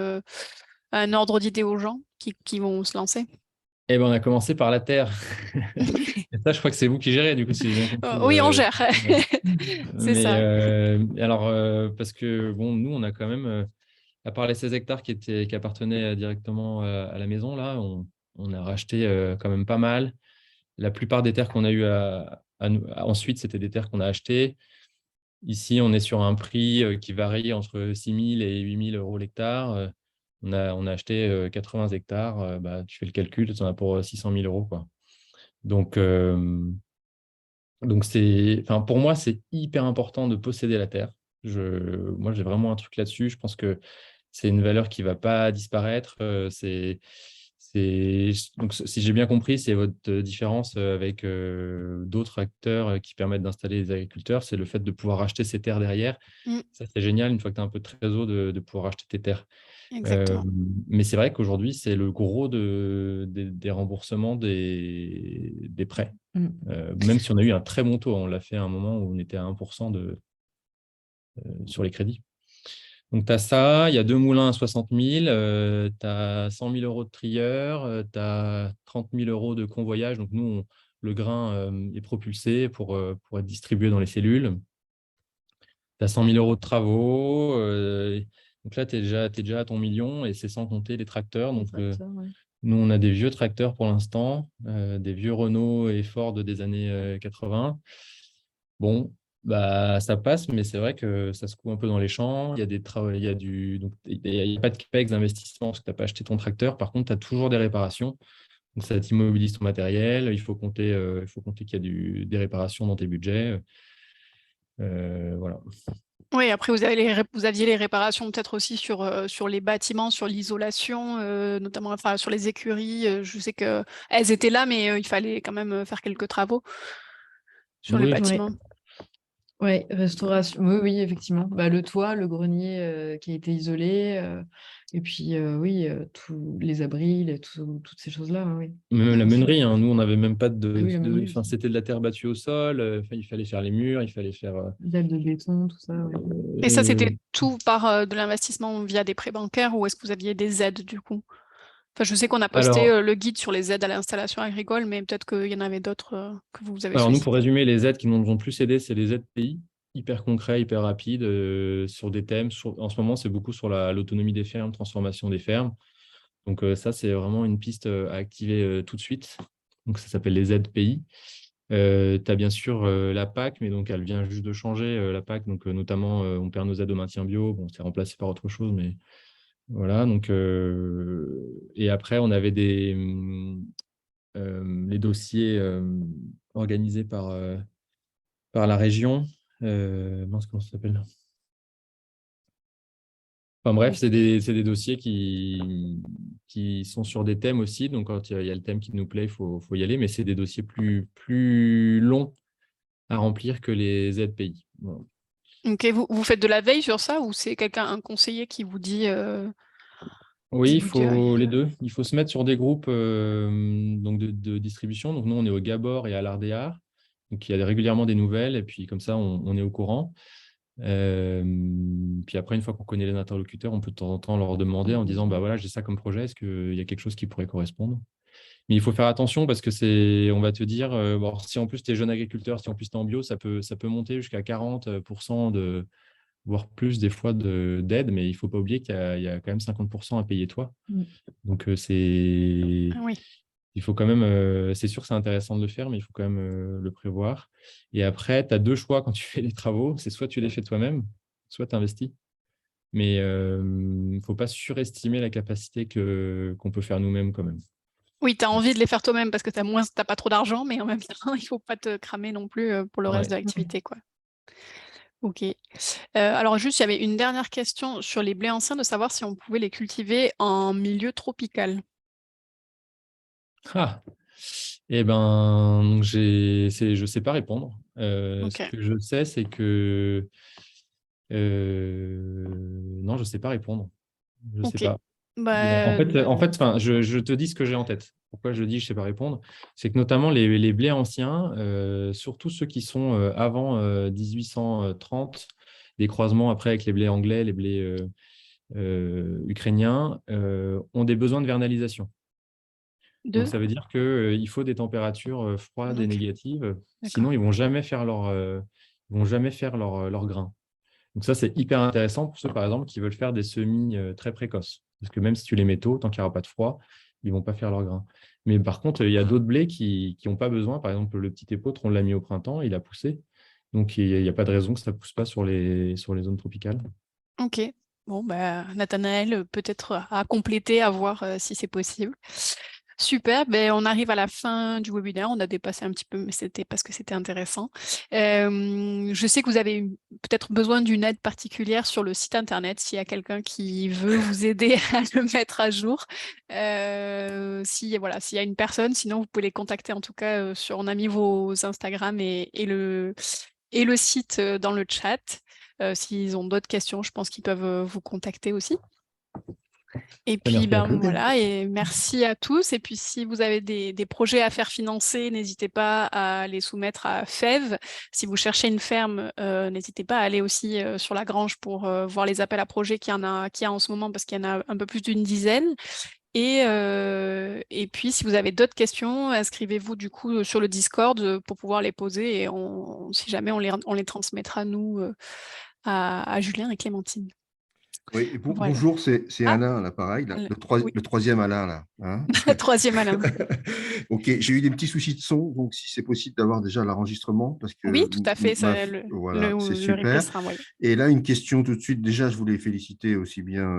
un ordre d'idée aux gens qui vont se lancer? Eh ben, on a commencé par la terre. Et ça, je crois que c'est vous qui gérez, du coup, si j'ai bien compris. Oui, on gère. Ouais. C'est Mais ça. alors, parce que bon, nous, on a quand même, à part les 16 hectares qui appartenaient directement à la maison, là, on a racheté quand même pas mal. La plupart des terres qu'on a eues ensuite, c'était des terres qu'on a achetées. Ici, on est sur un prix qui varie entre 6 000 et 8 000 euros l'hectare. On a acheté 80 hectares. Tu fais le calcul, tu en as pour 600 000 euros, quoi. Donc, pour moi, c'est hyper important de posséder la terre. Moi, j'ai vraiment un truc là-dessus. Je pense que c'est une valeur qui ne va pas disparaître. Donc, si j'ai bien compris, c'est votre différence avec d'autres acteurs qui permettent d'installer les agriculteurs, c'est le fait de pouvoir acheter ces terres derrière. Mm, Ça, c'est génial, une fois que tu as un peu de trésor, de pouvoir acheter tes terres. exactement. Mais c'est vrai qu'aujourd'hui, c'est le gros des remboursements des prêts. Même si on a eu un très bon taux, on l'a fait à un moment où on était à 1% sur les crédits. Donc, tu as ça, il y a 2 moulins à 60 000, tu as 100 000 euros de trieur, tu as 30 000 euros de convoyage. Donc, nous, le grain est propulsé pour être distribué dans les cellules. Tu as 100 000 euros de travaux. Donc là, tu es déjà à ton million et c'est sans compter les tracteurs. Donc, Ouais. nous, on a des vieux tracteurs pour l'instant, des vieux Renault et Ford des années 80. Bon, ça passe, mais c'est vrai que ça se coupe un peu dans les champs. Il y a donc, il y a pas de capex d'investissement parce que tu n'as pas acheté ton tracteur. Par contre, tu as toujours des réparations. Donc, ça t'immobilise ton matériel. Il faut compter qu'il y a des réparations dans tes budgets. Voilà. Oui, après, vous aviez les réparations peut-être aussi sur les bâtiments, sur l'isolation, notamment enfin, sur les écuries. Je sais qu'elles étaient là, mais il fallait quand même faire quelques travaux sur le Oui, bâtiment. Ouais, restauration. Oui, oui, effectivement. Bah, le toit, le grenier qui a été isolé, et puis oui, tous les abris, toutes ces choses-là, oui. Même la Aussi. meunerie, hein, nous, on n'avait même pas Ah oui, la meunerie enfin, aussi. c'était de la terre battue au sol, il fallait faire les murs, il fallait faire… Dalle de béton, tout ça, oui. Et ça, c'était euh, tout par de l'investissement via des prêts bancaires ou est-ce que vous aviez des aides du coup? Enfin, je sais qu'on a posté alors, le guide sur les aides à l'installation agricole, mais peut-être qu'il y en avait d'autres que vous avez alors, nous, pour sollicité. résumer, les aides qui nous ont plus aidé, c'est les aides pays, hyper concrets, hyper rapides, sur des thèmes. En ce moment, c'est beaucoup sur l'autonomie des fermes, transformation des fermes. Donc, ça, c'est vraiment une piste à activer tout de suite. Donc, ça s'appelle les aides pays. Tu as bien sûr la PAC, mais donc elle vient juste de changer, la PAC. Donc, notamment, on perd nos aides au maintien bio. Bon, c'est remplacé par autre chose, mais voilà. Donc, et après, on avait les dossiers organisés par la région. Mince, comment ça s'appelle? Enfin bref, c'est des dossiers qui sont sur des thèmes aussi. Donc, quand il y a le thème qui nous plaît, il faut y aller. Mais c'est des dossiers plus longs à remplir que les aides pays. Voilà. Ok, vous faites de la veille sur ça ou c'est un conseiller qui vous dit, Oui, qui il vous dit, faut les deux. Il faut se mettre sur des groupes donc de distribution. Donc, nous, on est au Gabor et à l'Ardéar. Donc, il y a régulièrement des nouvelles. Et puis, comme ça, on est au courant. Puis après, une fois qu'on connaît les interlocuteurs, on peut de temps en temps leur demander en disant, bah voilà, j'ai ça comme projet, est-ce qu'il y a quelque chose qui pourrait correspondre? Mais il faut faire attention parce que on va te dire, bon, si en plus tu es jeune agriculteur, si en plus tu es en bio, ça peut monter jusqu'à 40% voire plus des fois d'aide, mais il ne faut pas oublier qu'il y a quand même 50% à payer toi. Mm. Donc, ah oui, il faut quand même, c'est sûr que c'est intéressant de le faire, mais il faut quand même le prévoir. Et après, tu as deux choix quand tu fais les travaux, c'est soit tu les fais toi-même, soit tu investis. Mais il ne faut pas surestimer la capacité qu'on peut faire nous-mêmes quand même. oui, tu as envie de les faire toi-même parce que t'as pas trop d'argent, mais en même temps, il faut pas te cramer non plus pour le reste Ouais. de l'activité, quoi. Ok. Alors juste, il y avait une dernière question sur les blés anciens, de savoir si on pouvait les cultiver en milieu tropical. Ah. Eh ben, je ne sais pas répondre. Ce Ok. que je sais, c'est que… non, je ne sais pas répondre. Je ne sais Ok. pas. En Bah, fait, enfin, je te dis ce que j'ai en tête. Pourquoi je dis je ne sais pas répondre? C'est que notamment les blés anciens, surtout ceux qui sont avant 1830, des croisements après avec les blés anglais, les blés ukrainiens, ont des besoins de vernalisation. Donc, deux. ça veut dire qu'il faut des températures froides et Ok, négatives, d'accord. sinon ils ne vont jamais faire leur grain. Donc ça, c'est hyper intéressant pour ceux, par exemple, qui veulent faire des semis très précoces. Parce que même si tu les mets tôt, tant qu'il n'y aura pas de froid, ils ne vont pas faire leur grain. Mais par contre, il y a d'autres blés qui n'ont pas besoin. Par exemple, le petit épeautre, on l'a mis au printemps, il a poussé. Donc, il n'y a pas de raison que ça ne pousse pas sur les zones tropicales. Ok. Bon, bah, Nathanaël, peut-être à compléter, à voir si c'est possible. Super, ben, on arrive à la fin du webinaire. On a dépassé un petit peu, mais c'était parce que c'était intéressant. Je sais que vous avez peut-être besoin d'une aide particulière sur le site internet. S'il y a quelqu'un qui veut vous aider à le mettre à jour, voilà, s'il y a une personne, sinon vous pouvez les contacter en tout cas on a mis vos Instagram et le site dans le chat. S'ils ont d'autres questions, je pense qu'ils peuvent vous contacter aussi. Et puis, Merci à ben tous. voilà, et merci à tous. Et puis, si vous avez des projets à faire financer, n'hésitez pas à les soumettre à FEV. Si vous cherchez une ferme, n'hésitez pas à aller aussi sur la grange pour voir les appels à projets qu'il y a en ce moment, parce qu'il y en a un peu plus d'une dizaine. Et puis, si vous avez d'autres questions, inscrivez-vous du coup sur le Discord pour pouvoir les poser et si jamais on les transmettra, nous, à Julien et Clémentine. Oui, et Voilà. bonjour, c'est Ah, Alain à l'appareil, là, oui, le troisième Alain, là. Hein. troisième Alain. Ok, j'ai eu des petits soucis de son, donc si c'est possible d'avoir déjà l'enregistrement, parce Oui, que tout à fait, voilà, c'est le replay super. sera envoyé. Et là, une question tout de suite. Déjà, je voulais féliciter aussi bien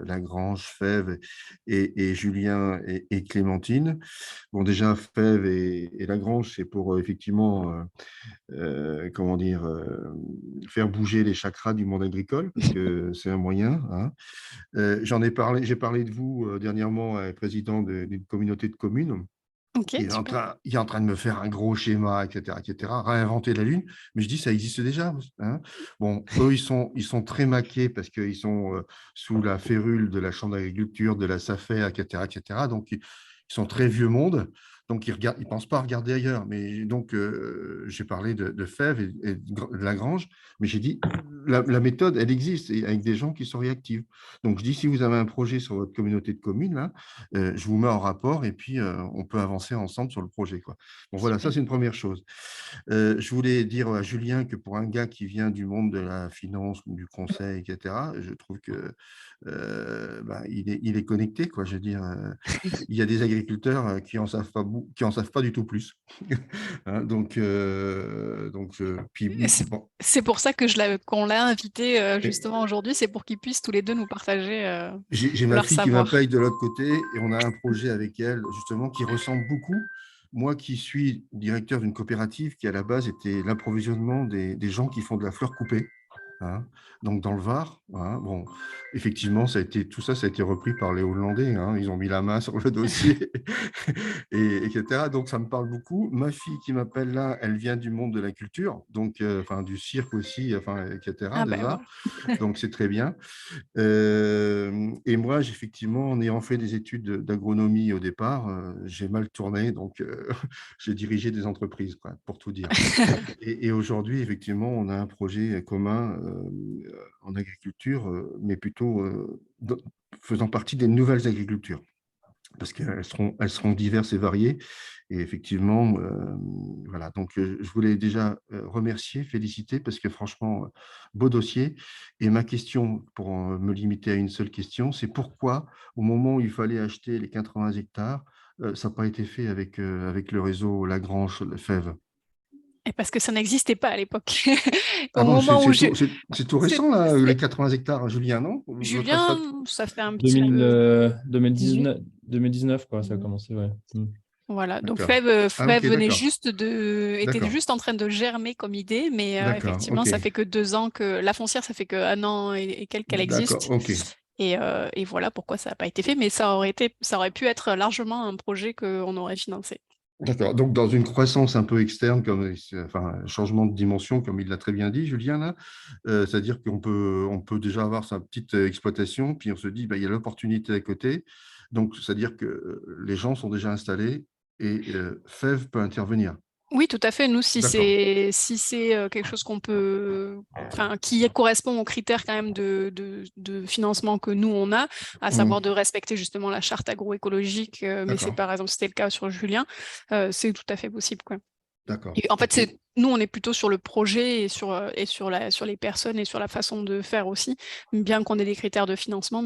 Lagrange, Fèvre et Julien et Clémentine. Bon, déjà, Fèvre et Lagrange, c'est pour effectivement comment dire, faire bouger les chakras du monde agricole, parce que c'est un moyen. Hein. J'ai parlé de vous dernièrement à un président d'une communauté de communes. Ok, super. Il est en train de me faire un gros schéma, etc., réinventer la Lune. Mais je dis, ça existe déjà, hein. Bon, eux, ils sont très maqués parce qu'ils sont sous la férule de la Chambre d'agriculture, de la SAFER, etc. Donc, ils sont très vieux monde. Donc, ils pensent pas à regarder ailleurs. Mais donc, j'ai parlé de Fèvre et de Lagrange, mais j'ai dit, la méthode, elle existe et avec des gens qui sont réactifs. Donc, je dis, si vous avez un projet sur votre communauté de communes, là, je vous mets en rapport et puis on peut avancer ensemble sur le projet, quoi. Bon, voilà, ça, Super. c'est une première chose. Je voulais dire à Julien que pour un gars qui vient du monde de la finance ou du conseil, etc., je trouve que il est connecté, quoi. Je veux dire, il y a des agriculteurs qui en savent pas du tout plus. Hein, puis Et bon, c'est pour ça que qu'on l'a invité justement aujourd'hui, c'est pour qu'ils puissent tous les deux nous partager j'ai ma leur fille qui savoir. m'appelle de l'autre côté et on a un projet avec elle, justement, qui ressemble beaucoup. Moi qui suis directeur d'une coopérative qui, à la base, était l'approvisionnement des gens qui font de la fleur coupée, hein, donc dans le Var. Hein. Bon, effectivement, tout ça, ça a été repris par les Hollandais. Hein. Ils ont mis la main sur le dossier, etc. Donc, ça me parle beaucoup. Ma fille qui m'appelle là, elle vient du monde de la culture, donc enfin, du cirque aussi, enfin, etc., Ah des ben arts. voilà. Donc, c'est très bien. Et moi, effectivement, en ayant fait des études d'agronomie au départ, j'ai mal tourné, donc j'ai dirigé des entreprises, quoi, pour tout dire. Et aujourd'hui, effectivement, on a un projet commun en agriculture, mais plutôt faisant partie des nouvelles agricultures parce elles seront diverses et variées. Et effectivement, voilà. Donc, je voulais déjà remercier, féliciter, parce que franchement, beau dossier. Et ma question, pour me limiter à une seule question, c'est pourquoi, au moment où il fallait acheter les 80 hectares, ça n'a pas été fait avec le réseau Lagrange, Fèves? Et parce que ça n'existait pas à l'époque. Ah Au bon, moment où c'est tout c'est- récent, là, les c'est- 80 hectares, Julien, non? Votre Julien, achat. ça fait un petit 2000, peu. 2019, 2019, quoi, ça a commencé, ouais. Voilà, donc D'accord. Ah, ok, Fève d'accord. était D'accord. juste en train de germer comme idée, mais D'accord. effectivement, Ok. ça fait que 2 ans que la foncière, ça fait que 1 an et quelques qu'elle D'accord. existe. Ok. Et voilà pourquoi ça n'a pas été fait, mais ça aurait pu être largement un projet qu'on aurait financé. D'accord. Donc, dans une croissance un peu externe, enfin, changement de dimension, comme il l'a très bien dit, Julien, là, c'est-à-dire on peut déjà avoir sa petite exploitation, puis on se dit, bah, il y a l'opportunité à côté. Donc, c'est-à-dire que les gens sont déjà installés et Fève peut intervenir. Oui, tout à fait. Nous, D'accord. si c'est quelque chose enfin, qui correspond aux critères quand même de financement que nous on a, à savoir Mhm. de respecter justement la charte agroécologique, mais c'est D'accord. par exemple c'était le cas sur Julien, c'est tout à fait possible, quoi. D'accord. Et en fait, OK. nous on est plutôt sur le projet sur les personnes et sur la façon de faire aussi, bien qu'on ait des critères de financement,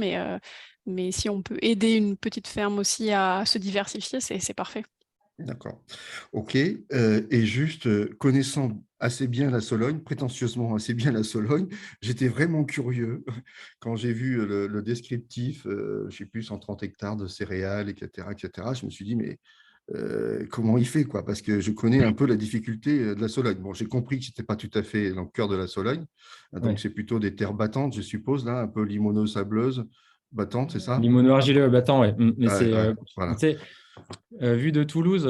mais si on peut aider une petite ferme aussi à se diversifier, c'est parfait. D'accord. OK. Et juste, connaissant assez bien la Sologne, prétentieusement assez bien la Sologne, j'étais vraiment curieux quand j'ai vu le descriptif, je ne sais plus, 130 hectares de céréales, etc., etc. Je me suis dit, mais comment il fait, quoi? Parce que je connais un peu la difficulté de la Sologne. Bon, j'ai compris que ce n'était pas tout à fait dans le cœur de la Sologne. Donc, Ouais. c'est plutôt des terres battantes, je suppose, là, un peu limono-sableuses, battantes, c'est ça? Limono-argileux battant, ouais. Mais Ouais, c'est, ouais, tu voilà. sais, vu de Toulouse,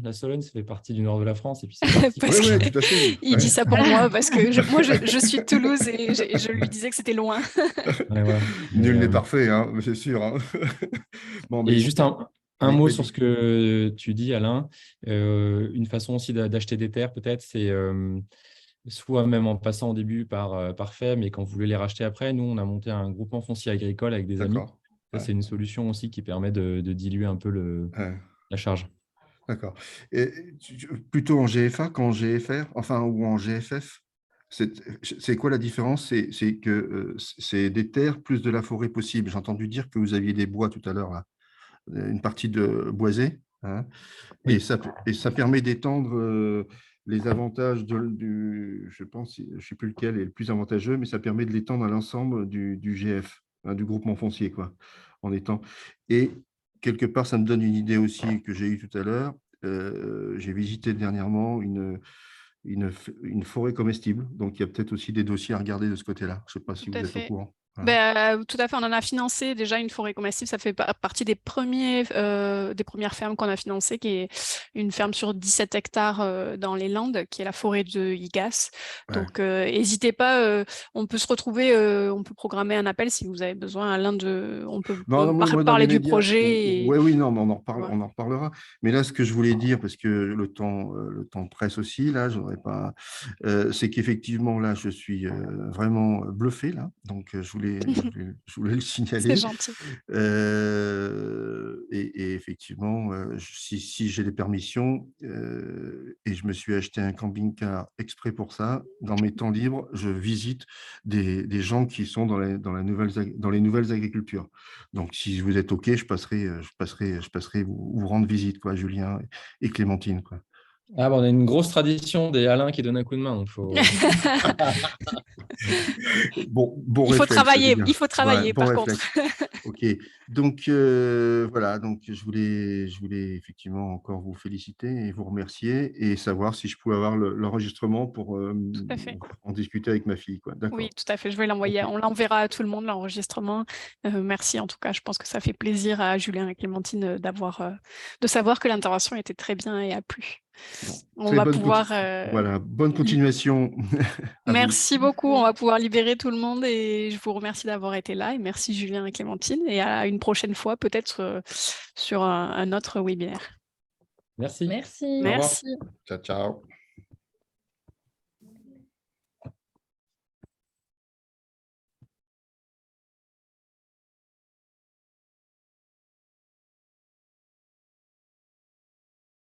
la Sologne, ça fait partie du nord de la France et puis c'est parti, Oui, Parce quoi. oui, que tout à fait. il dit Ouais. ça pour moi, parce que je suis de Toulouse et je lui disais que c'était loin. Ouais, voilà. Nul n'est parfait, hein, c'est sûr. Hein. Bon, mais Et juste un oui, mot sur ce vas-y. que tu dis, Alain. Une façon aussi d'acheter des terres, peut-être, c'est soit même en passant au début par fait, mais quand vous voulez les racheter après, nous, on a monté un groupement foncier agricole avec des amis. D'accord. Ça, Ouais, c'est une solution aussi qui permet de diluer un peu ouais, la charge. d'accord. Et plutôt en GFA qu'en GFR, enfin, ou en GFF, c'est quoi la différence? C'est que c'est des terres plus de la forêt possible. J'ai entendu dire que vous aviez des bois tout à l'heure, là, une partie de boisé, hein, Oui. et ça permet d'étendre les avantages je pense, je ne sais plus lequel est le plus avantageux, mais ça permet de l'étendre à l'ensemble du GF, hein, du groupement foncier, quoi, en étant. Et quelque part, ça me donne une idée aussi que j'ai eue tout à l'heure. J'ai visité dernièrement une forêt comestible, donc il y a peut-être aussi des dossiers à regarder de ce côté-là. Je ne sais pas Tout si vous à êtes au fait. courant. Voilà. Tout à fait, on en a financé déjà une forêt comestible, ça fait partie des premières fermes qu'on a financées, qui est une ferme sur 17 hectares dans les Landes, qui est la forêt de Igas. Ouais. Donc, n'hésitez pas, on peut se retrouver, on peut programmer un appel si vous avez besoin, on peut Non, moi, dans parler du l'immédiat, projet. oui, non, mais Voilà. on en reparlera. Mais là, ce que je voulais dire, parce que le temps presse aussi, là, je voudrais pas, c'est qu'effectivement, là, je suis vraiment bluffé, là. Donc, je voulais le C'est signaler. gentil. Et effectivement, si j'ai les permissions, et je me suis acheté un camping-car exprès pour ça, dans mes temps libres, je visite des gens qui sont dans les nouvelles agricultures. Donc, si vous êtes OK, je passerai vous rendre visite, quoi, Julien et Clémentine, quoi. Ah, on a une grosse tradition des Alain qui donnent un coup de main. Donc faut... Bon Il faut réflexe, travailler, Julien. il faut Voilà, travailler bon par contre. réflexe. OK. Donc, voilà. Donc, je voulais effectivement encore vous féliciter et vous remercier et savoir si je pouvais avoir l'enregistrement pour Tout à fait. en discuter avec ma fille, quoi. Oui, D'accord. tout à fait. Je vais l'envoyer. OK. On l'enverra à tout le monde, l'enregistrement. Merci en tout cas. Je pense que ça fait plaisir à Julien et Clémentine de savoir que l'intervention était très bien et a plu. Bon. On va pouvoir. Voilà. Bonne continuation à vous. Merci beaucoup. On va pouvoir libérer tout le monde et je vous remercie d'avoir été là et merci Julien et Clémentine et à une prochaine fois peut-être sur un autre webinaire. Merci. Merci. Au revoir. Merci. Ciao, ciao.